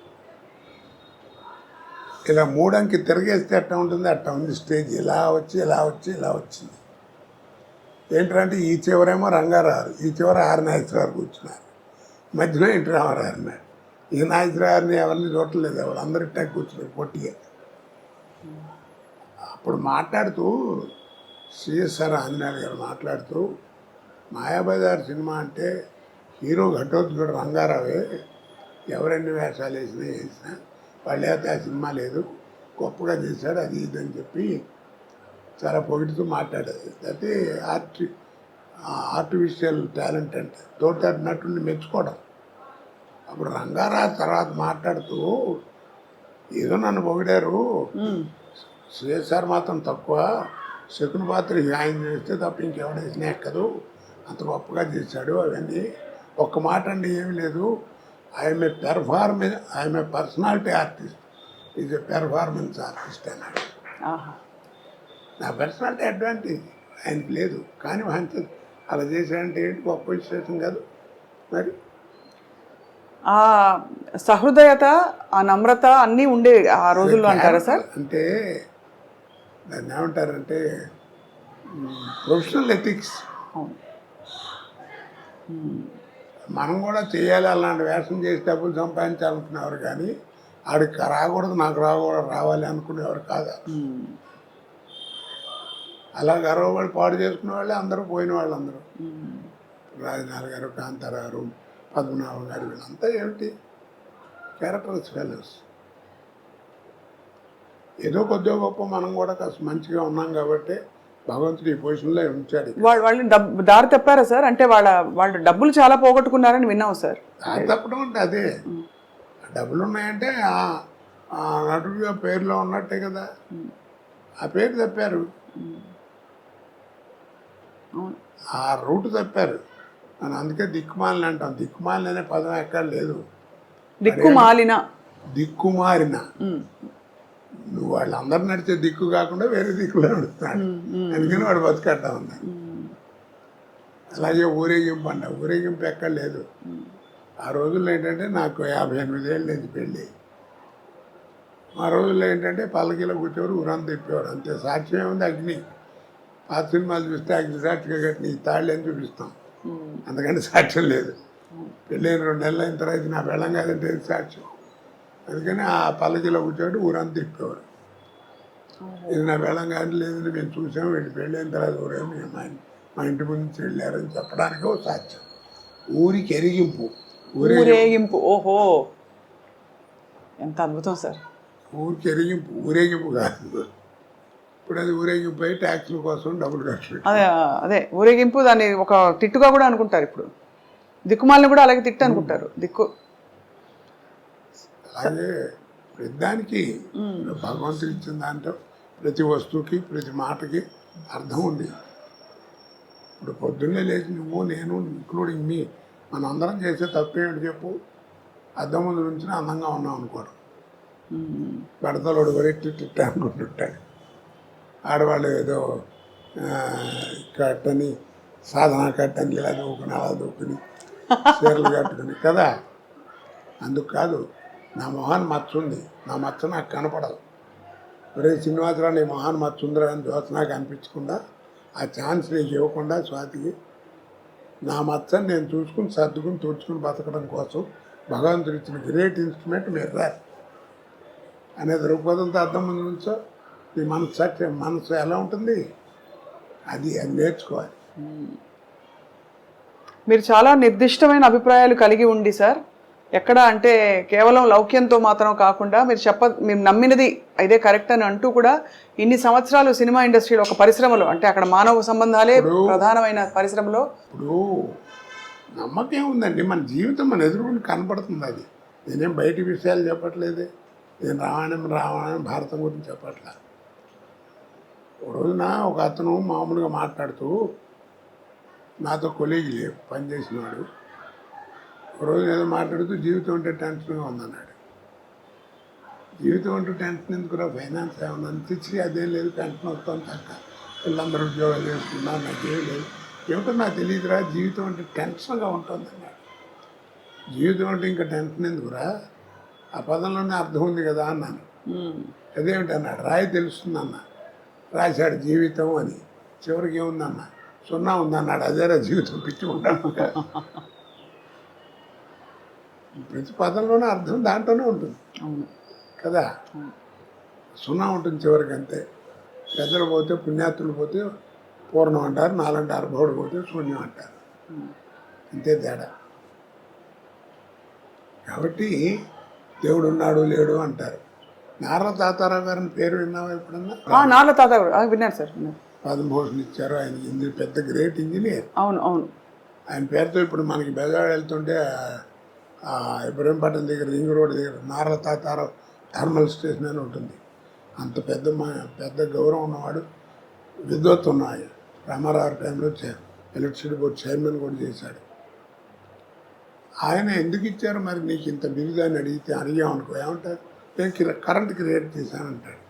ఇలా 3 అంకి తిరగేస్తే అట్టా ఉంటుంది, అట్టా ఉంది స్టేజ్. ఇలా వచ్చి ఇలా వచ్చి ఇలా వచ్చింది. ఏంటంటే ఈ చివరేమో రంగారావు, ఈ చివర ఆర్ నాగేశ్వరరావు కూర్చున్నారు, మధ్యలో ఎన్టీ రామారావు అన్నాడు. ఈ నాగేశ్వరరావుని ఎవరిని చూడలేదు, ఎవరు అందరి టెక్ కూర్చున్నారు పొట్టిగా. అప్పుడు మాట్లాడుతూ సిఎస్ఆర్ ఆంజనేయులు గారు మాట్లాడుతూ, మాయాబజార్ సినిమా అంటే హీరో ఘటోత్కచుడు రంగారావే, ఎవరెన్ని వేషాలు వేసినా వాళ్ళు అయితే ఆ సినిమా లేదు, గొప్పగా చేశాడు, అది ఇది అని చెప్పి చాలా పొగిడుతూ మాట్లాడేది. అయితే ఆర్టిఫిషియల్ టాలెంట్ అంటే తోటి నటుడిని మెచ్చుకోవడం. అప్పుడు రంగారావు తర్వాత మాట్లాడుతూ, ఏదో నన్ను పొగిడారు, సిఎస్ఆర్ మాత్రం తక్కువ, శకుని పాత్ర ఆయన చేస్తే తప్ప ఇంకెవడ వేసినా ఎక్కదు, అంత గొప్పగా చేశాడు అవన్నీ. ఒక్క మాట అండి ఏమీ లేదు, I'm a personality artist, is a performance artist అన్నాడు. ఆహా. నా పర్సనాలిటీ అడ్వాంటేజ్ ఆయనకి లేదు, కానీ ఆయన అలా చేశాడంటే ఏంటి, గొప్ప విశేషం కాదు మరి. ఆ సహృదయత, ఆ నమ్రత అన్నీ ఉండే ఆ రోజుల్లో అంటారా సార్? అంటే దాన్ని ఏమంటారంటే ప్రొఫెషనల్ ఎథిక్స్. మనం కూడా చేయాలి, అలాంటి వేషం చేసి డబ్బులు సంపాదించాలనుకునేవారు, కానీ ఆడికి రాకూడదు నాకు రావాలి అనుకునేవారు కాదు. అలా గర్వపడి పాడు చేసుకునే వాళ్ళే అందరూ, పోయిన వాళ్ళు అందరూ. రాజనాథ్ గారు, కాంతారావు, పద్మనాభం గారు, వీళ్ళంతా ఏమిటి క్యారెక్టర్స్ ఫెలోస్. ఏదో కొద్దిగా గొప్ప మనం కూడా కాస్త మంచిగా ఉన్నాం కాబట్టి భగవంతుడు ఈ పొజిషన్లో ఉంచాడు. వాళ్ళు దారి తప్పారా సార్? అంటే వాళ్ళు డబ్బులు చాలా పోగొట్టుకున్నారని విన్నాం సార్. దారి తప్పడం అంటే అదే, డబ్బులు ఉన్నాయంటే ఆ నటుడిగా పేరులో ఉన్నట్టే కదా, ఆ పేరు తప్పారు, ఆ రూట్ తప్పారు. మనం అందుకే దిక్కుమాలిన అంటాం. దిక్కుమాలిన అనే పదం ఎక్కడ లేదు. దిక్కుమారిన నువ్వు వాళ్ళందరూ నడిచే దిక్కు కాకుండా వేరే దిక్కులో నడుస్తున్నాడు, అందుకని వాడు బతికట్టా ఉన్నాడు. అలాగే ఊరేగింపు అంట, ఊరేగింపు ఎక్కడ లేదు. ఆ రోజుల్లో ఏంటంటే నాకు 58 ఏళ్ళు లేదు పెళ్ళి. ఆ రోజుల్లో ఏంటంటే పల్లకీలో కూర్చోరు, ఊరంతా తిప్పేవారు, అంతే. సాక్ష్యం ఏముంది, అగ్ని. పాత సినిమాలు చూస్తే అగ్ని సాక్షిగా కట్టిన ఈ తాళ్ళు అని చూపిస్తాం, అందుకని సాక్ష్యం లేదు. పెళ్ళైన 2 నెలలు అయిన తర్వాత నా వెళ్ళం కాదంటే సాక్ష్యం. అందుకని ఆ పల్లకీలో కూర్చోబెట్టి ఊరంతా తిప్పేవారు. ఇది నా వెళ్ళం కాదు, లేదని మేము చూసాము, వీళ్ళు పెళ్ళైన తర్వాత ఊరేమో మా ఇంటి ముందు నుంచి వెళ్ళారని చెప్పడానికి ఒక సాక్ష్యం. ఊరికి ఎరిగింపు, ఊరేగింపు. ఓహో, ఎంత అద్భుతం సార్. ఊరికి ఎరిగింపు, ఊరేగింపు కాదు. ఇప్పుడు అది ఊరేగింపు అయి ట్యాక్సుల కోసం డబ్బులు ఖర్చు. అదే ఊరేగింపు, దాన్ని ఒక తిట్టుగా కూడా అనుకుంటారు. ఇప్పుడు దిక్కుమాలని కూడా అలాగే తిట్టు అనుకుంటారు. దిక్కు అలాగే ప్రతిదానికి భగవంతుడు ఇచ్చిన దాంట్లో ప్రతి వస్తువుకి ప్రతి మాటకి అర్థం ఉంది. ఇప్పుడు పొద్దున్నే లేచి నువ్వు నేను ఇంక్లూడింగ్ మీ మనందరం చేసే తప్పేమిటి చెప్పు, అద్దం ముందు నుంచి అందంగా ఉన్నాం అనుకోరు. బడతలోడు వరెట్టి అనుకుంటుంటాడు. ఆడవాళ్ళు ఏదో కట్టని సాధన కట్టని ఇలా దూకుని అలా దూకుని చీరలు కట్టుకుని కదా. అందుకు కాదు, నా మొహాన్ని మచ్చ ఉంది, నా మచ్చ నాకు కనపడదు. ఒరే శ్రీనివాసరావు నీ మొహాన్ని మచ్చ ఉందిరా అని దోశ నాకు అనిపించకుండా, ఆ ఛాన్స్ నీకు ఇవ్వకుండా స్వాతికి నా మచ్చని నేను చూసుకుని సర్దుకుని తుడుచుకుని బతకడం కోసం భగవంతుడు ఇచ్చిన గ్రేట్ ఇన్స్ట్రుమెంట్ మిర్రర్ అనే దృక్పథంతో అర్థం ముందు నుంచో నీ మనసు ఎలా ఉంటుంది, అది నేర్చుకోవాలి. మీరు చాలా నిర్దిష్టమైన అభిప్రాయాలు కలిగి ఉండి సార్, ఎక్కడ అంటే కేవలం లౌక్యంతో మాత్రం కాకుండా మీరు నమ్మినది ఇదే కరెక్ట్ అని అంటూ కూడా ఇన్ని సంవత్సరాలు సినిమా ఇండస్ట్రీలో ఒక పరిశ్రమలో, అంటే అక్కడ మానవ సంబంధాలే ప్రధానమైన పరిశ్రమలో ఇప్పుడు నమ్మకం ఉందండి. మన జీవితం మన ఎదురుకుండా కనపడుతుంది. అది నేనేం బయటి విషయాలు చెప్పట్లేదే, నేను రామాయణం భారతం గురించి చెప్పట్లా. ఒక రోజున ఒక అతను మామూలుగా మాట్లాడుతూ నాతో కొలీగ్ లేవు పనిచేసినవాడు, ఒక రోజు ఏదో మాట్లాడుతూ జీవితం అంటే టెన్షన్గా ఉందన్నాడు. జీవితం అంటూ టెన్షన్ ఎందుకురా, ఫైనాన్స్ ఏమన్నా తెచ్చి అదేం లేదు, టెన్షన్ వస్తాను తక్క, పిల్లలందరూ ఉద్యోగాలు చేసుకున్నారు, నాకేం లేదు, ఏమిటో నాకు తెలియదురా, జీవితం అంటే టెన్షన్గా ఉంటుంది అన్నాడు. జీవితం అంటే ఇంకా టెన్షన్ ఎందుకురా, ఆ పదంలోనే అర్థం ఉంది కదా అన్నాను. అదేమిటి అన్నాడు, రాయి తెలుస్తుంది అన్న. రాశాడు జీవితం అని, చివరికి ఏముందన్న 0 ఉందన్నాడు. అదేరా జీవితం, పిచ్చి ఉంటాను. ప్రతి పదంలోనే అర్థం దాంట్లోనే ఉంటుంది కదా. 0 ఉంటుంది చివరికి, అంతే. పెద్దలు పోతే పుణ్యాత్తులు పోతే పూర్ణం అంటారు, నాలంటారు, బౌడు పోతే శూన్యం అంటారు, అంతే తేడా. కాబట్టి దేవుడు ఉన్నాడు లేడు అంటారు. నారా తాతారావు గారిని పేరు విన్నావా ఎప్పుడన్నా? నారా తాతారావు విన్నాను సార్. పద్మభూషణ్ ఇచ్చారు ఆయన, పెద్ద గ్రేట్ ఇంజనీర్. అవును అవును. ఆయన పేరుతో ఇప్పుడు మనకి బెజవాడ వెళ్తుంటే ఇబ్రహీంపట్నం దగ్గర రింగ్ రోడ్ దగ్గర నారా తాతారావు థర్మల్ స్టేషన్ అని ఉంటుంది. అంత పెద్ద గౌరవం ఉన్నవాడు. విద్వత్ ఉన్నాయి. రామారావు టైంలో ఎలక్ట్రిసిటీ బోర్డు చైర్మన్ కూడా చేశాడు. ఆయన ఎందుకు ఇచ్చారు మరి నీకు ఇంత బిరుదాన్ని అడిగామనుకో ఏమంటారు, నేను కరెంట్ క్రియేట్ చేశానంటాడు.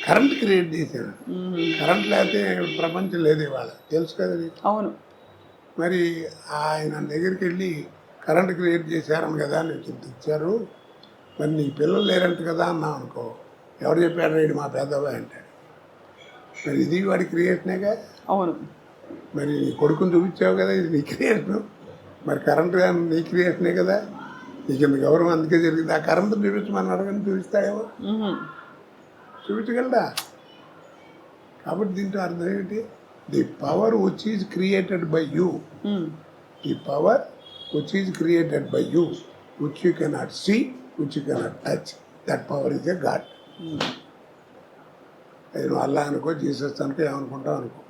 కరెంట్ క్రియేట్ చేశాను. కరెంట్ లేకపోతే ప్రపంచం లేదు ఇవాళ, తెలుసు కదా నీకు. అవును. మరి ఆయన దగ్గరికి వెళ్ళి కరెంట్ క్రియేట్ చేశారని కదా నీకు ఇంత ఇచ్చారు, మరి నీ పిల్లలు లేరంట కదా అన్నావు అనుకో, ఎవరు చెప్పాడు రేడు మా పెద్దబాయ్ అంటాడు. మరి ఇది వాడి క్రియేషనేగా. అవును. మరి నీ కొడుకుని చూపించావు కదా, ఇది నీ క్రియేషను. మరి కరెంట్ నీ క్రియేషనే కదా, నీకు ఇంత గౌరవం అందుకే జరిగింది. ఆ కరెంట్ చూపించమని అడగని చూపిస్తాడేమో, చూపించగలడా? కాబట్టి దీంట్లో అర్థం ఏంటి, the power which is created by you, the power which is created by you, which you cannot see, which you cannot touch, that power is a god. అది నువ్వు అల్లా అనుకో, జీసస్ అనుకో, ఏమనుకుంటావు అనుకో,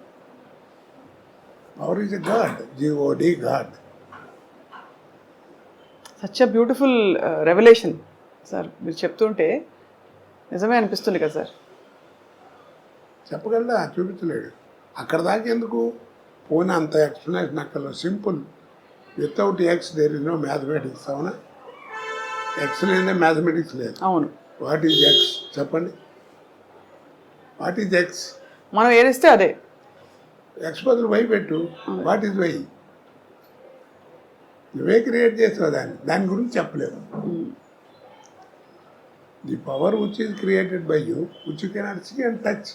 power is a god, GOD god. Such a beautiful revolution sir. మీరు చెప్తుంటే నిజమే అనిపిస్తుంది కదా సార్. చెప్పగలడా? చూపించలేడు. అక్కడ దాకా ఎందుకు పోనీ అంత ఎక్స్ప్లెనేషన్ అక్కడ simple. Without X there is no mathematics. అవునా? ఎక్స్ లేదే మ్యాథమెటిక్స్ లేదు. అవును. వాట్ ఈజ్ ఎక్స్ చెప్పండి, వాట్ ఈజ్ ఎక్స్? మనం ఏదిస్తే అదే. ఎక్స్ బదులు వై పెట్టు, వాట్ ఈజ్ వై? నువ్వే క్రియేట్ చేసావు దాని గురించి చెప్పలేవు. The power which is created by you, which you cannot see and touch,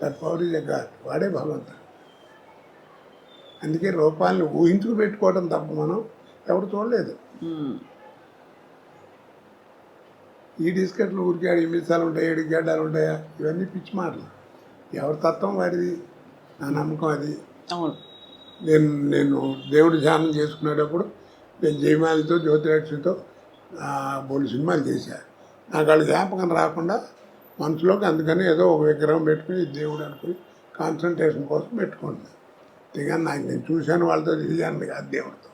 that power is a god. వాడే భగవంతుడు. అందుకే రూపాలను ఊహించుకు పెట్టుకోవడం తప్ప మనం ఎవరు చూడలేదు. ఈ డిస్కట్లు ఊరికే 8 నిమిషాలు ఉంటాయి, 7 గడ్డాలు ఉంటాయా, ఇవన్నీ పిచ్చి మాటలు. ఎవరి తత్వం వాడిది, నా నమ్మకం అది. అవును. నేను దేవుడి ధ్యానం చేసుకునేటప్పుడు నేను జయమాలితో జ్యోతిలక్ష్మితో బోలు సినిమాలు చేశాను. నాకు వాళ్ళ జ్ఞాపకం రాకుండా మనసులోకి అందుకని ఏదో ఒక విగ్రహం పెట్టుకుని దేవుడు అనుకుని కాన్సన్ట్రేషన్ కోసం పెట్టుకుంటున్నాను. అంతేగాని నాకు నేను చూశాను వాళ్ళతో తిరిగాను కాదు దేవుడితో.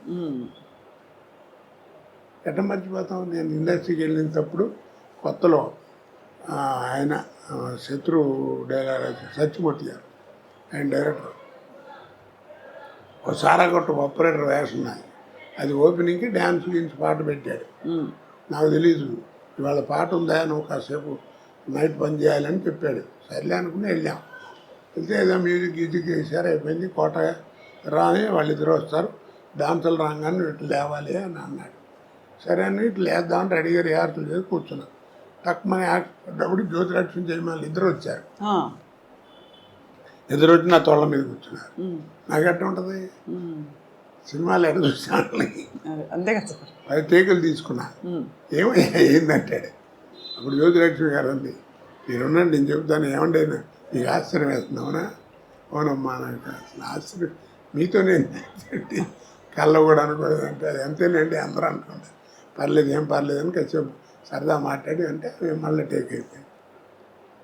ఎట్ట మర్చిపోతాం? నేను ఇండస్ట్రీకి వెళ్ళినప్పుడు కొత్తలో ఆయన శత్రు డైరెక్టర్ సత్యమూర్తి గారు, ఆయన డైరెక్టర్, ఒక సారాగొట్టు ఆపరేటర్ వేషం నాది. అది ఓపెనింగ్కి డ్యాన్స్ గురించి పాట పెట్టాడు. నాకు తెలీదు ఇవాళ పాట ఉందా, నువ్వు కాసేపు నైట్ పని చేయాలని చెప్పాడు. సర్లే అనుకుని వెళ్ళాం. వెళ్తే ఏదో మ్యూజిక్ వేసారు, అయిపోయింది. కోట రాని వాళ్ళిద్దరు వస్తారు, డాన్సులు రాగానే ఇట్లా లేవాలి అని అన్నాడు. సరే అని ఇట్లా లేద్దామని రెడీగా రిహార్సల్ చేసి కూర్చున్నాను. తక్కువ డబ్బుడు జ్యోతిలక్ష్మి జయమాలి ఇద్దరు వచ్చారు. ఎదురు వచ్చి నా తోళ్ళ మీద కూర్చున్నారు. నాకు ఎట్ట ఉంటుంది, సినిమాలు ఎట్ట చూసాను, అంతే కదా. 10 టేకులు తీసుకున్నా. ఏమయ్యా ఏందంటాడు. అప్పుడు జ్యోతిలక్ష్మి గారు అంది, మీరున్నాను నేను చెప్తాను, ఏమండి నీకు ఆశ్చర్యం వేస్తున్నావునా? అవునమ్మా, నాకు అసలు ఆశ్చర్యం మీతో నేను కళ్ళ కూడా అనుకోలేదంటే, అది అంతేనండి అందరూ అనుకుంటారు. పర్లేదు, ఏం పర్లేదు అని కాసేపు సరదా మాట్లాడి అంటే మళ్ళీ టేక్ అయిపోయింది.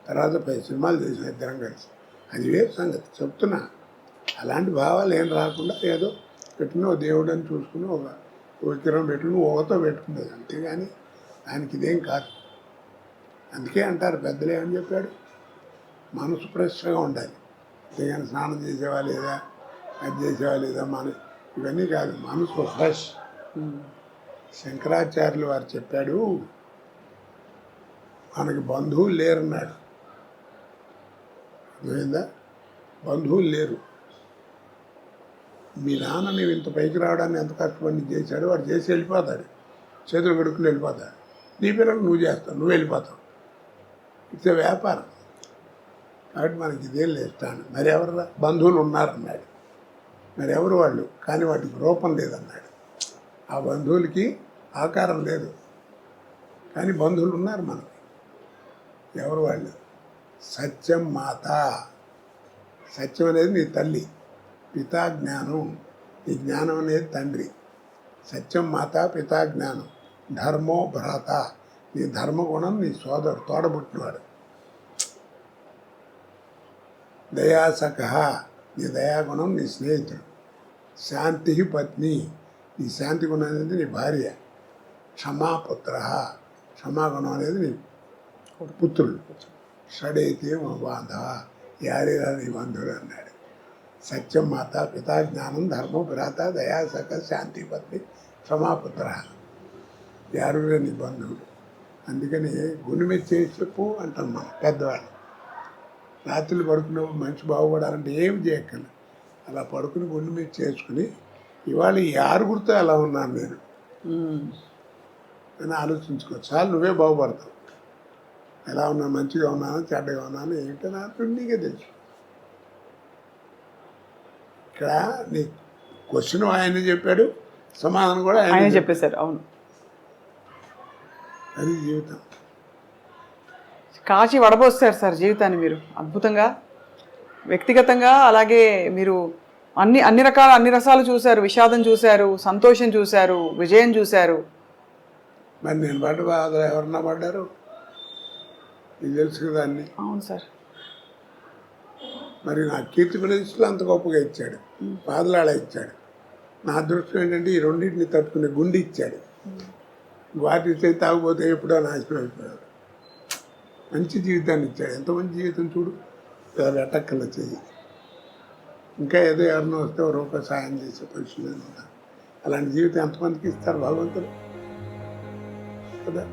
తర్వాత 10 సినిమాలు చేసిన ఇద్దరం కలిసి. అది వేరు సంగతి చెప్తున్నా. అలాంటి భావాలు ఏం రాకుండా ఏదో పెట్టుకుని ఓ దేవుడు అని చూసుకుని ఒక విగ్రహం పెట్టుకుని ఊహతో పెట్టుకునేది, అంతేగాని దానికి ఇదేం కాదు. అందుకే అంటారు పెద్దలు ఏమని చెప్పాడు, మనసు ఫ్రెష్గా ఉండాలి. అంతేగాని స్నానం చేసేవా లేదా, అది చేసేవా లేదా, ఇవన్నీ కాదు, మనసు ఫ్రెష్. శంకరాచార్యులు వారు చెప్పాడు, మనకి బంధువులు లేరన్నాడు. అర్థమైందా? బంధువులు లేరు. మీ నాన్న నీవు ఇంత పైకి రావడానికి ఎంత కష్టపడి చేశాడు, వాడు చేసి వెళ్ళిపోతాడు, చేతులు కడుక్కుని వెళ్ళిపోతాడు. నీ పిల్లలు నువ్వు చేస్తావు, నువ్వు వెళ్ళిపోతావు. ఇట్స్ ఏ వ్యాపారం. కాబట్టి మనకి ఇదేం లేస్తాను. మరి ఎవరు బంధువులు ఉన్నారన్నాడు. మరి ఎవరు వాళ్ళు? కానీ వాటికి రూపం లేదన్నాడు. ఆ బంధువులకి ఆకారం లేదు, కానీ బంధువులు ఉన్నారు మనకి. ఎవరు వాళ్ళు? సత్యం మాత. సత్యం అనేది నీ తల్లి, పితా జ్ఞానం, నీ జ్ఞానం అనేది తండ్రి. సత్యం మాత, పితా జ్ఞానం. ధర్మో భ్రాత, నీ ధర్మగుణం నీ సోదరు, తోడబుట్టినవాడు. దయాసఖ, నీ దయాగుణం నీ స్నేహితుడు. శాంతి పత్ని, నీ శాంతి గుణం అనేది నీ భార్య. క్షమాపుత్ర, క్షమాగుణం అనేది నీ పుత్రుడు. షడైతే బాధ, యారేరా నీ బంధువులు అన్నాడు. సత్యం మాత పితా జ్ఞానం ధర్మం భ్రాత దయా సక శాంతి పత్ని క్షమాపుత్ర, యారురా నీ బంధువులు. అందుకని గుండె మీద చేసి చెప్పు అంటాం మనం పెద్దవాళ్ళు. రాత్రులు పడుకున్నప్పుడు మనిషి బాగుపడాలంటే ఏం చేయక్కర్లేదు, అలా పడుకుని గుండె మీద చేసుకుని ఇవాళ ఈ ఆరుగురితో ఎలా ఉన్నాను నేను అని ఆలోచించుకో, చాలు నువ్వే బాగుపడతావు. ఎలా ఉన్నాను, మంచిగా ఉన్నాను, చెడ్డగా ఉన్నాను, ఏంటో నాకు నీకే తెలుసు. ఇక్కడ నీ క్వశ్చన్ ఆయన చెప్పాడు, సమాధానం కూడా ఆయన చెప్పేశారు. అవును, అది జీవితం. కాచి వడబోస్తారు సార్ జీవితాన్ని మీరు అద్భుతంగా. వ్యక్తిగతంగా అలాగే మీరు అన్ని రసాలు చూశారు. విషాదం చూశారు, సంతోషం చూశారు, విజయం చూశారు. మరి నేను పడ్డ బాధలు ఎవరన్నా పడ్డారు? నీకు తెలుసు కదా అన్ని. అవును సార్. మరి నా కీర్తి ప్రదేశంలో అంత గొప్పగా ఇచ్చాడు, బాధలు అలా ఇచ్చాడు. నా అదృష్టం ఏంటంటే ఈ రెండింటిని తట్టుకునే గుండె ఇచ్చాడు. వాటి ఇస్తే తాగిపోతే ఎప్పుడో నాశనం అయిపోయాడు. మంచి జీవితాన్ని ఇచ్చాడు. ఎంత మంచి జీవితం చూడు, ఎట్టక్కల చెయ్యి. ఇంకా ఏదో ఎవరినో వస్తే ఒక రూపాయి సాయం చేసే పరిస్థితి ఉంటారు. అలాంటి జీవితం ఎంతమందికి ఇస్తారు భగవంతుడు కదా.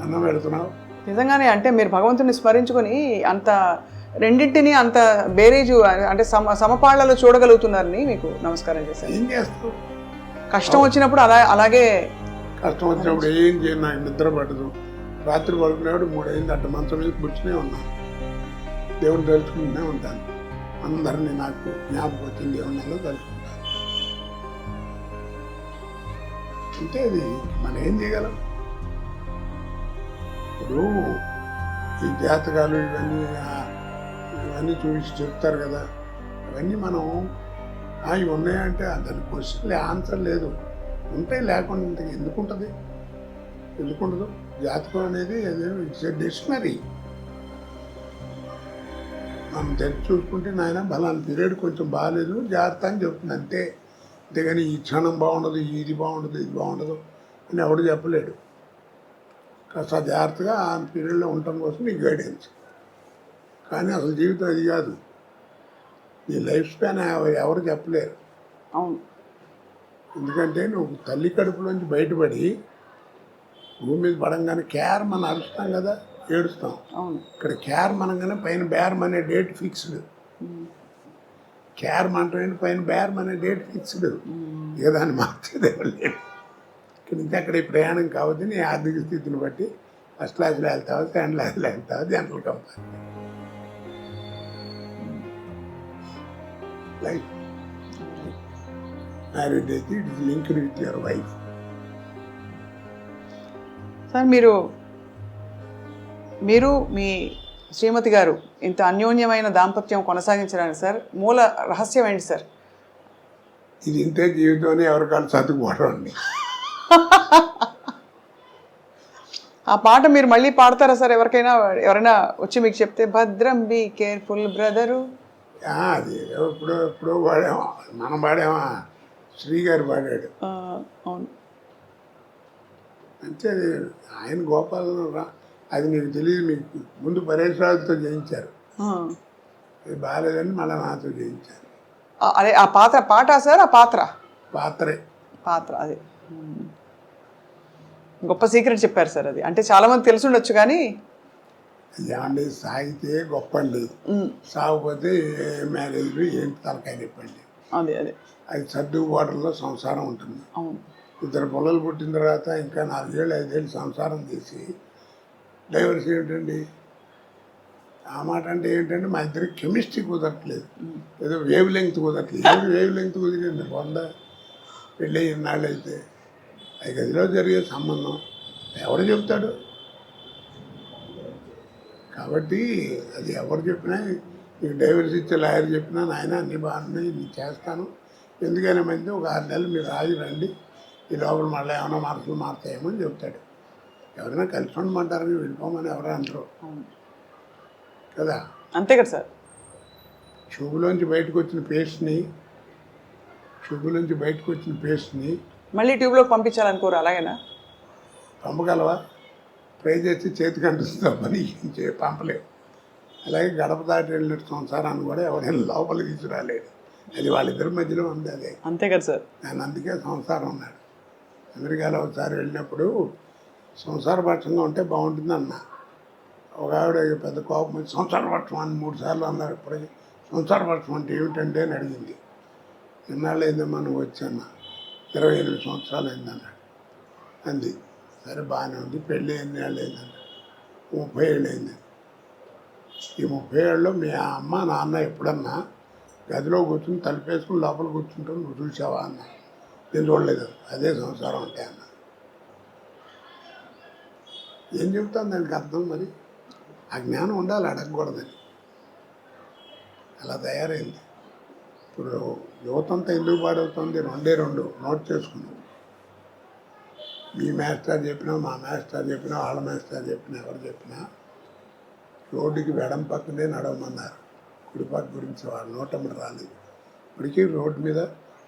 అన్నం పెడుతున్నావు నిజంగానే. అంటే మీరు భగవంతుని స్మరించుకొని అంత రెండింటిని అంత బేరేజు అంటే సమపాళ్లలో చూడగలుగుతున్నారని మీకు నమస్కారం చేశాను. ఏం చేస్తావు? కష్టం వచ్చినప్పుడు అలాగే కష్టం వచ్చినప్పుడు ఏం చేయను, నాకు నిద్ర పడదు. రాత్రి పడుకునేవాడు 3 అయింది, అట్ట మంచం మీద కూర్చునే ఉన్నాను, దేవుని తలుచుకుంటూనే ఉంటాను. అందరినీ నాకు జ్ఞాపకం వచ్చింది దేవుళ్ళలో తలుచుకుంటాను. అంటే అది మనం ఏం చేయగలం? ఇప్పుడు ఈ జాతకాలు ఇవన్నీ చూసి చెప్తారు కదా, అవన్నీ మనం ఇవి ఉన్నాయంటే దాని క్వశ్చన్ ఆన్సర్ లేదు. ఉంటాయి, లేకుండా ఎందుకుంటుంది? ఎందుకుండదు? జాతకం అనేది ఇట్స్ ఎ డిక్షనరీ. మనం తెచ్చి చూసుకుంటే నాయన బలాన్ని పీరియడ్ కొంచెం బాగాలేదు, జాగ్రత్త అని చెప్తుంది అంతే. అంతేగాని ఈ క్షణం బాగుండదు, ఇది బాగుండదు, ఇది బాగుండదు అని ఎవడు చెప్పలేడు. కాస్త జాగ్రత్తగా ఆ పీరియడ్లో ఉండటం కోసం నీకు గైడెన్స్. కానీ అసలు జీవితం అది కాదు. నీ లైఫ్ స్పాన్ ఎవరు చెప్పలేరు. అవును. ఎందుకంటే నువ్వు తల్లి కడుపులోంచి బయటపడి భూమి మీద పడంగానే కేర్ మనం అరుస్తాం కదా, ఏడుస్తాం. అవును. ఇక్కడ కేర్ మనగానే పైన బేరం అనే డేట్ ఫిక్స్డ్. కేర్ మనటం పైన బేరం అనే డేట్ ఫిక్స్డ్. ఇక దాన్ని మార్చేది లేదు. ఇక్కడ నుంచి అక్కడ ఈ ప్రయాణం కావద్దు. నీ ఆర్థిక స్థితిని బట్టి ఫస్ట్ క్లాస్లో వెళ్తావు, సెకండ్ క్లాస్లో వెళ్తావు, జనరల్ కంపార్ట్మెంట్. లైఫ్ మ్యారేజ్ అయితే it is linked with your wife. Sir మీరు మీ శ్రీమతి గారు ఇంత అన్యోన్యమైన దాంపత్యం కొనసాగించడానికి సార్ మూల రహస్యం ఏంటి సార్? ఇది ఇంతే జీవితం ఎవరికాళ్ళు చదువుకోవడం అండి. ఆ పాట మీరు మళ్ళీ పాడతారా సార్? ఎవరైనా వచ్చి మీకు చెప్తే భద్రం బీ కేర్ఫుల్ బ్రదరు. అది ఎప్పుడో పాడామా, మనం పాడామా, శ్రీగారు పాడాడు. అవును. అంటే ఆయన గోపాల అది నీకు తెలియదు. మీకు ముందు పరేష్ రాజుతో చేయించారు, అది బాగాలేదని మళ్ళీ నాతో చేయించారు. అదే ఆ పాట సార్? ఆ పాత్ర అదే గొప్ప సీక్రెట్ చెప్పారు సార్. అది అంటే చాలా మంది తెలిసి ఉండొచ్చు కానీ ఏమండి, సాగితే గొప్ప అండి, సాగిపోతే మ్యారేజ్లు ఏంటి తలకాయ చెప్పండి. అదే అది సర్దుబాటులో సంసారం ఉంటుంది. అవును. 2 పిల్లలు పుట్టిన తర్వాత ఇంకా 4 ఏళ్ళు 5 ఏళ్ళు సంసారం చేసి డైవర్స్ ఏమిటండి? ఆ మాట అంటే ఏంటంటే మా ఇద్దరికి కెమిస్ట్రీ కుదరట్లేదు, ఏదో వేవ్ లెంగ్త్ కుదరట్లేదు. ఏది వేవ్ లెంగ్త్ కుదిరింది? పెళ్ళి ఇన్నాళ్ళు అయితే 5 గదిలో జరిగే సంబంధం ఎవరు చెప్తాడు? కాబట్టి అది ఎవరు చెప్పినా, నీకు డైవర్స్ ఇచ్చే లాయర్ చెప్పినా నాయన అన్నీ బాగున్నాయి, నేను చేస్తాను, ఎందుకైనా మంది ఒక 6 నెలలు మీరు ఆగి రండి, ఈ లోపల మళ్ళీ ఏమైనా మార్పులు మారుతాయేమో అని చెప్తాడు. ఎవరైనా కలిసి ఉండమంటారని వెళ్ళిపోమని ఎవరు అంటారు కదా. అంతే కదా సార్. ట్యూబ్లోంచి బయటకు వచ్చిన పేస్ట్ని మళ్ళీ ట్యూబ్లోకి పంపించాలనుకోరు, అలాగేనా? పంపగలవా? ఫ్రై చేసి చేతికి అంటుస్తాం పని పంపలేవు. అలాగే గడప దాటి వెళ్ళిన సంసారాన్ని కూడా ఎవరైనా లోపలికి తీసుకురాలేడు. అది వాళ్ళిద్దరి మధ్యలో ఉంది. అదే అంతే కదా సార్. నేను అందుకే సంసారం ఉన్నాడు. అమెరికాలో ఒకసారి వెళ్ళినప్పుడు సంసారపక్షంగా ఉంటే బాగుంటుంది అన్న. ఒక ఆవిడ పెద్ద కోపం వచ్చి సంసారపక్షం అని 3 సార్లు అన్నారు. ఇప్పటికీ సంసారపక్షం అంటే ఏమిటంటే అని అడిగింది. ఎన్నాళ్ళు అయిందమ్మా నువ్వు వచ్చాన్న? 28 సంవత్సరాలు అయిందన్నాడు. అంది. సరే బాగానే ఉంది. పెళ్ళి ఎన్ని ఏళ్ళు అయిందన్నాడు. 30 ఏళ్ళు అయింది. ఈ 30 ఏళ్ళలో మీ అమ్మ నాన్న ఎప్పుడన్నా గదిలో కూర్చుని తలుపేసుకుని లోపల కూర్చుంటావు నువ్వు చూసావా అన్న. నేను చూడలేదు. అదే సంసారం అంటే అన్న. ఏం చెబుతాను దానికి అర్థం? మరి ఆ జ్ఞానం ఉండాలి, అడగకూడదని. అలా తయారైంది. ఇప్పుడు యువతంతా ఎందుకు పాడవుతుంది? 2 నోట్ చేసుకున్నాం. మీ మాస్టర్ చెప్పినా, మా మాస్టర్ చెప్పినా, వాళ్ళ మాస్టర్ చెప్పినా, ఎవరు చెప్పినా రోడ్డుకి వెడం పక్కనే నడవమన్నారు. కుడిపక్క గురించి వాళ్ళ నోటమ్మడి రాలేదు. ఇప్పటికీ రోడ్డు మీద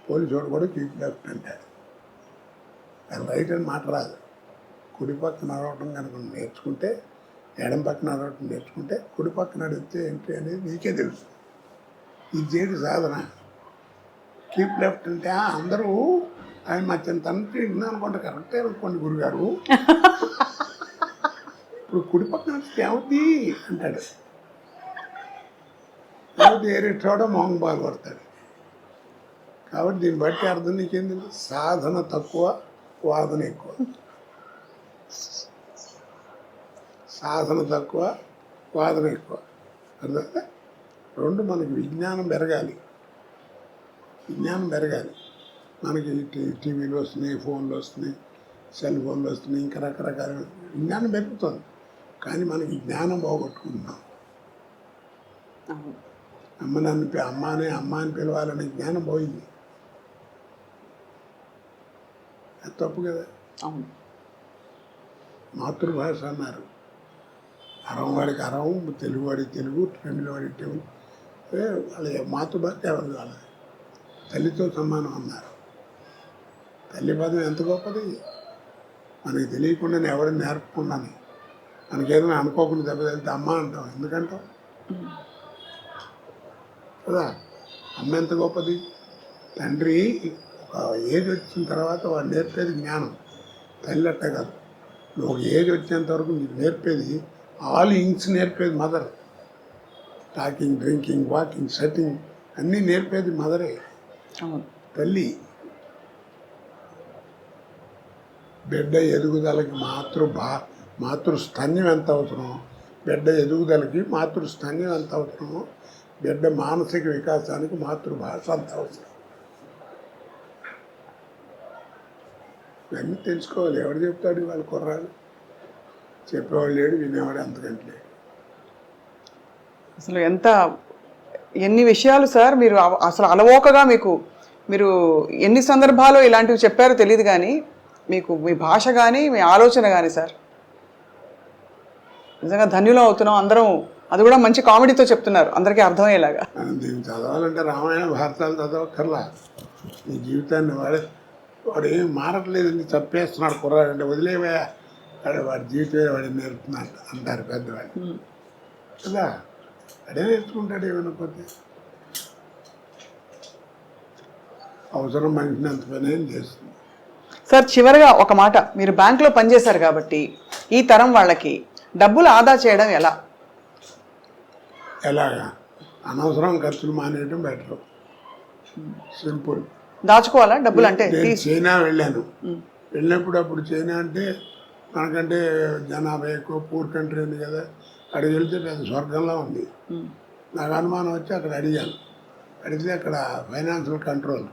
పోలీసు వాడు కూడా కీప్ లెఫ్ట్ అంటాడు. అది రైట్ అని మాట రాదు. కుడిపక్క నడవటం కనుక నేర్చుకుంటే, ఎడం పక్క నడవటం నేర్చుకుంటే కుడి పక్క నడిపితే ఏంటి అనేది నీకే తెలుసు. ఇది చేయడం సాధన. కీప్ లెఫ్ట్ అంటే అందరూ ఆయన మా తండ్రి విన్నా అనుకోండి, కరెక్టే అనుకోండి గురుగారు. ఇప్పుడు కుడి పక్క నడిస్తే ఏమవుతుంది అంటాడు. ఏమవుతుంది? ఏరెట్టాడో మొహం బాగా పడతాడు. కాబట్టి దీన్ని బట్టి అర్థం నీకేంది? సాధన తక్కువ, వాదన ఎక్కువ. సాధన తక్కువ, వాదన ఎక్కువ. అర్థమైందా? 2 మనకి విజ్ఞానం పెరగాలి. విజ్ఞానం పెరగాలి. మనకి టీవీలు వస్తున్నాయి, ఫోన్లు వస్తున్నాయి, సెల్ ఫోన్లు వస్తున్నాయి, ఇంకా రకరకాల విజ్ఞానం పెరుగుతుంది. కానీ మనకి జ్ఞానం పోగొట్టుకుంటున్నాం. అమ్మ అని పిలవాలనే జ్ఞానం పోయింది. అది తప్పు కదా. అవును. మాతృభాష అన్నారు. అరం వాడికి అరం, తెలుగు వాడికి తెలుగు, తమిళ వాడికి తెలుగు. వాళ్ళ మాతృభాష ఎవరు కాదు. తల్లితో సమానం అన్నారు. తల్లి పదం ఎంత గొప్పది. మనకి తెలియకుండానే ఎవరిని నేర్పకుండానే మనకేదైనా అనుకోకుండా దెబ్బతలితే అమ్మ అంటాం. ఎందుకంటాం కదా? అమ్మ ఎంత గొప్పది. తండ్రి ఒక ఏజ్ వచ్చిన తర్వాత వాడు నేర్పేది జ్ఞానం. తల్లి అట్ట కాదు. నువ్వు ఒక ఏజ్ వచ్చేంత వరకు నీకు నేర్పేది ఆల్ ఇంగ్స్ నేర్పేది mother. Talking, drinking, walking, setting అన్నీ నేర్పేది మదరే, తల్లి. బిడ్డ ఎదుగుదలకి మాతృస్థన్యం ఎంత అవసరమో, బిడ్డ ఎదుగుదలకి మాతృస్థన్యం ఎంత అవసరమో, బిడ్డ మానసిక వికాసానికి మాతృభాష అంత అవసరం. ఇవన్నీ తెలుసుకోవాలి. ఎవరు చెప్తాడు? వాళ్ళ కుర్రాడు చెప్పేవాళ్ళు లేడు, వినేవాడు అంతకంటే లేడు. అసలు ఎన్ని విషయాలు సార్ మీరు అసలు అలవోకగా మీరు ఎన్ని సందర్భాల్లో ఇలాంటివి చెప్పారో తెలియదు, కానీ మీకు మీ భాష కానీ మీ ఆలోచన కానీ సార్ నిజంగా ధన్యులం అవుతున్నాం అందరం. అది కూడా మంచి కామెడీతో చెప్తున్నారు, అందరికీ అర్థమయ్యేలాగా. దీన్ని చదవాలంటే రామాయణ భారతాలు చదవక్కర్లా. ఈ జీవితాన్ని వాడు ఏం మారట్లేదని చంపేస్తున్నాడు కుర్రాడు అంటే వదిలేవయా, వాడి జీవితమే వాడిని నేర్పుతున్నాడు అంటారు పెద్దవాడు కదా. అడే నేర్చుకుంటాడు. ఏమనుకోతే అవసరం మనిషిని అంత పని ఏం చేస్తుంది. సార్ చివరిగా ఒక మాట, మీరు బ్యాంకులో పనిచేశారు కాబట్టి ఈ తరం వాళ్ళకి డబ్బులు ఆదా చేయడం ఎలాగా? అనవసరం ఖర్చులు మానేయడం బెటర్. సింపుల్. దాచుకోవాలా డబ్బులు? అంటే చైనా వెళ్ళాను. వెళ్ళినప్పుడు చైనా అంటే మనకంటే జనాభా ఎక్కువ, పూర్ కంట్రీ ఉంది కదా. అక్కడికి వెళ్తే పెద్ద స్వర్గంలో ఉంది. నాకు అనుమానం వచ్చి అక్కడ అడిగితే అక్కడ ఫైనాన్షియల్ కంట్రోల్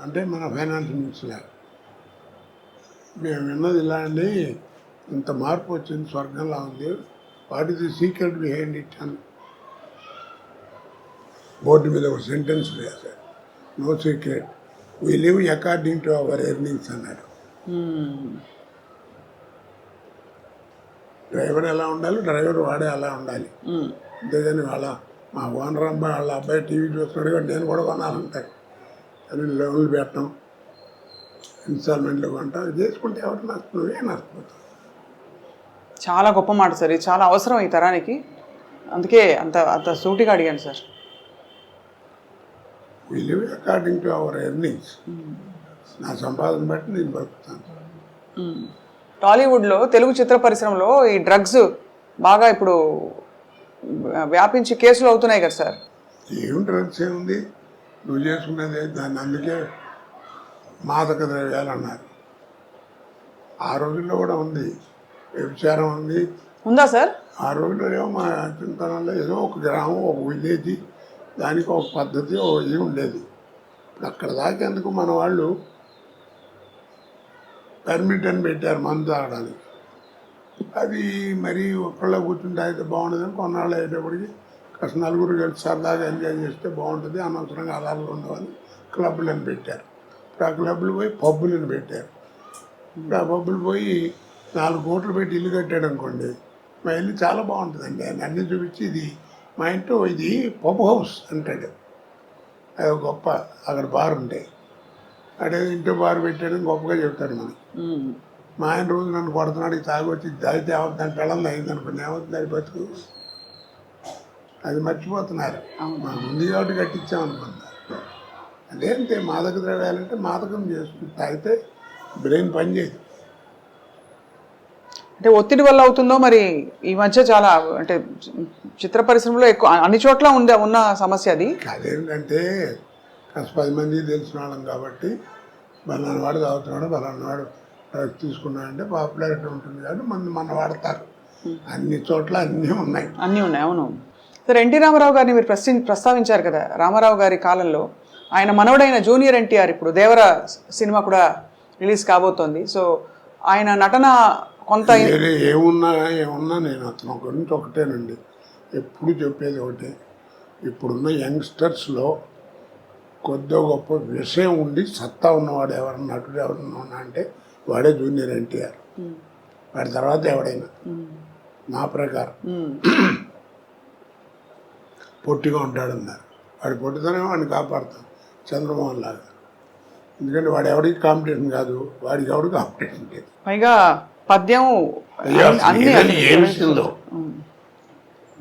అంటే మన ఫైనాన్స్ మినిస్టర్ మేము విన్నది ఇలా అండి, ఇంత మార్పు వచ్చింది, స్వర్గంలా ఉంది, what is the secret behind it అని బోర్డు మీద ఒక సెంటెన్స్ వేశారు. No secret, we live according to our earnings అన్నాడు. డ్రైవర్ ఎలా ఉండాలి, డ్రైవర్ వాడే అలా ఉండాలి. అంతేగాని మా ఓనర్ అబ్బాయి వాళ్ళ అబ్బాయి టీవీ చూస్తున్నాడు కానీ నేను కూడా కొనాలంటారు. అని లోన్లు పెట్టడం ఇన్స్టాల్మెంట్లో కొంటావు ఇది చేసుకుంటే ఎవరు నష్టం నువ్వే నష్టపోతావు. చాలా గొప్ప మాట సార్, ఇది చాలా అవసరం ఈ తరానికి, అందుకే అంత అంత సూటిగా అడిగాను సార్. We live according to our earnings. నా సంపాదన బట్టి నేను బతుకుతాను. టాలీవుడ్లో తెలుగు చిత్ర పరిశ్రమలో ఈ డ్రగ్స్ బాగా ఇప్పుడు వ్యాపించి కేసులు అవుతున్నాయి కదా సార్. ఏం డ్రగ్స్ ఏముంది, నువ్వు చేసుకునేది దాన్ని. అందుకే మాదక ద్రవ్యాలు అన్నారు. ఆ రోజుల్లో కూడా ఉంది, వ్యభిచారం ఉంది. ఉందా సార్? ఆ రోజుల్లో ఏమో మా చింతనంలో ఏదో ఒక గ్రామం, ఒక విలేజ్, దానికి ఒక పద్ధతి, ఒక ఇది ఉండేది. ఇప్పుడు అక్కడ దాకేందుకు మన వాళ్ళు పర్మిట్ అని పెట్టారు మందు తాగడానికి. అది మరీ ఒక్కళ్ళ కూర్చుంటే అయితే బాగుండదని కొన్నాళ్ళు అయ్యేటప్పటికి కాస్త నలుగురు కలిసి సరదాగా ఎంజాయ్ చేస్తే బాగుంటుంది, అనవసరంగా అలాగే ఉండవని క్లబ్లను పెట్టారు. ఇప్పుడు ఆ క్లబ్లు పోయి పబ్బులను పెట్టారు. ఇప్పుడు ఆ పబ్బులు పోయి 4 కోట్లు పెట్టి ఇల్లు కట్టాడు అనుకోండి, మా ఇల్లు చాలా బాగుంటుందండి ఆయన అన్నీ చూపించి, ఇది మా ఇంట్లో ఇది పబ్ హౌస్ అంటాడు. అది ఒక గొప్ప, అక్కడ బార్ ఉంటాయి, అదే ఇంట్లో బార్ పెట్టాడని గొప్పగా చెప్తాడు మనకి. మా ఆయన రోజు నన్ను కొడుతున్నాడు, తాగి వచ్చి దాయితే దాని పిల్లలు అయింది అనుకోండి, ఏమవుతుంది అది బతుకు. అది మర్చిపోతున్నారు. మా ముందు కాబట్టి కట్టించామనుకున్నారు. అదేంటే మాదక ద్రవ్యాలంటే మాదకం చేసుకుంటే తాగితే బ్రెయిన్ పనిచేయదు. అంటే ఒత్తిడి వల్ల అవుతుందో మరి. ఈ మధ్య చాలా అంటే చిత్ర పరిశ్రమలో ఎక్కువ అన్ని చోట్ల ఉన్న సమస్య అది. అదేంటంటే కాస్త 10 మంది తెలిసిన వాళ్ళం కాబట్టి బలానా వాడు తాగుతున్నాడు, బలానా వాడు డ్రగ్స్ తీసుకున్నాడంటే పాపులారిటీ ఉంటుంది కాబట్టి మన వాడతారు. అన్ని చోట్ల అన్నీ ఉన్నాయి. అవును సార్. ఎన్టీ రామారావు గారిని మీరు ప్రస్తావించారు కదా. రామారావు గారి కాలంలో ఆయన మనవడైన జూనియర్ ఎన్టీఆర్ ఇప్పుడు దేవర సినిమా కూడా రిలీజ్ కాబోతోంది. సో ఆయన నటన కొంత ఏమున్నా నేను అతను గురించి ఒకటేనండి ఎప్పుడు చెప్పేది ఒకటే. ఇప్పుడున్న యంగ్స్టర్స్లో కొద్దిగా గొప్ప విషయం ఉండి సత్తా ఉన్నవాడు ఎవరన్నా, నటుడు ఎవరన్నా ఉన్నా అంటే వాడే జూనియర్ ఎన్టీఆర్. వాడి తర్వాత ఎవడైనా నా ప్రకారం. పొట్టిగా ఉంటాడన్నారు, వాడి పొట్టితోనే వాడిని కాపాడుతాం చంద్రమోహన్ లాగా. ఎందుకంటే వాడు ఎవరికి కాంపిటీషన్ కాదు, వాడికి ఎవడు కాంపిటీషన్ లేదు. పైగా పద్యం ఏ విషయంలో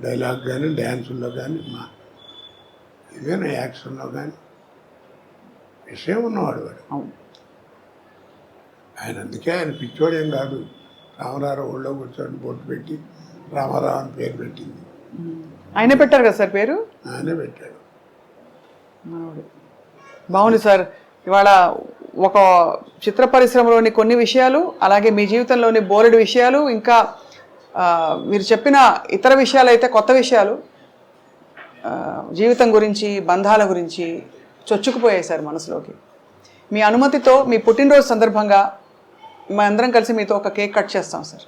డైలాగ్ కానీ, డ్యాన్సుల్లో కానీ, ఏదైనా యాక్షన్లో కానీ విషయం ఉన్నవాడు వాడు. ఆయన అందుకే ఆయన పిచ్చోడు ఏం కాదు. రామారావు ఊళ్ళో కూర్చొని బొట్టు పెట్టి రామారావు అని పేరు పెట్టింది. ఆయనే పెట్టారు కదా సార్ పేరు? ఆయనే పెట్టాడు. బాగుంది సార్. ఇవాళ ఒక చిత్ర పరిశ్రమలోని కొన్ని విషయాలు, అలాగే మీ జీవితంలోని బోలెడు విషయాలు, ఇంకా మీరు చెప్పిన ఇతర విషయాలు అయితే కొత్త విషయాలు, జీవితం గురించి, బంధాల గురించి చొచ్చుకుపోయాయి సార్ మనసులోకి. మీ అనుమతితో మీ పుట్టినరోజు సందర్భంగా మా అందరం కలిసి మీతో ఒక కేక్ కట్ చేస్తాం సార్.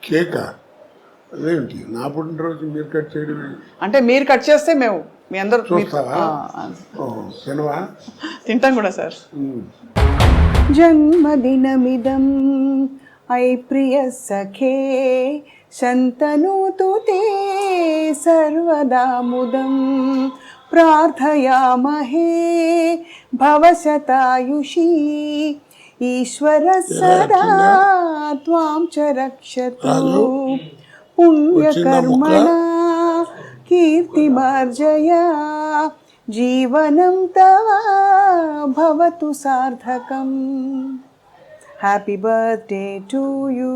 కేకా? అదేంటి నా పుట్టినరోజు మీరు కట్ చేయడం? అంటే మీరు కట్ చేస్తే మేము మీ అందరూ తినవా? తింటాం కూడా సార్. జన్మదినమిదం ఐ ప్రియ సఖే శంతనూతు తే సర్వదా ముదం ప్రార్థయామహే భవశతాయుషీ ఈశ్వర సదా త్వాం చ రక్షతు పుణ్యకర్మణా కీర్తిమార్జయ జీవనం తవ భవతు సార్థకం. Happy birthday to you,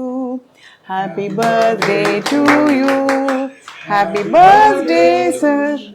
happy birthday to you, happy birthday sir.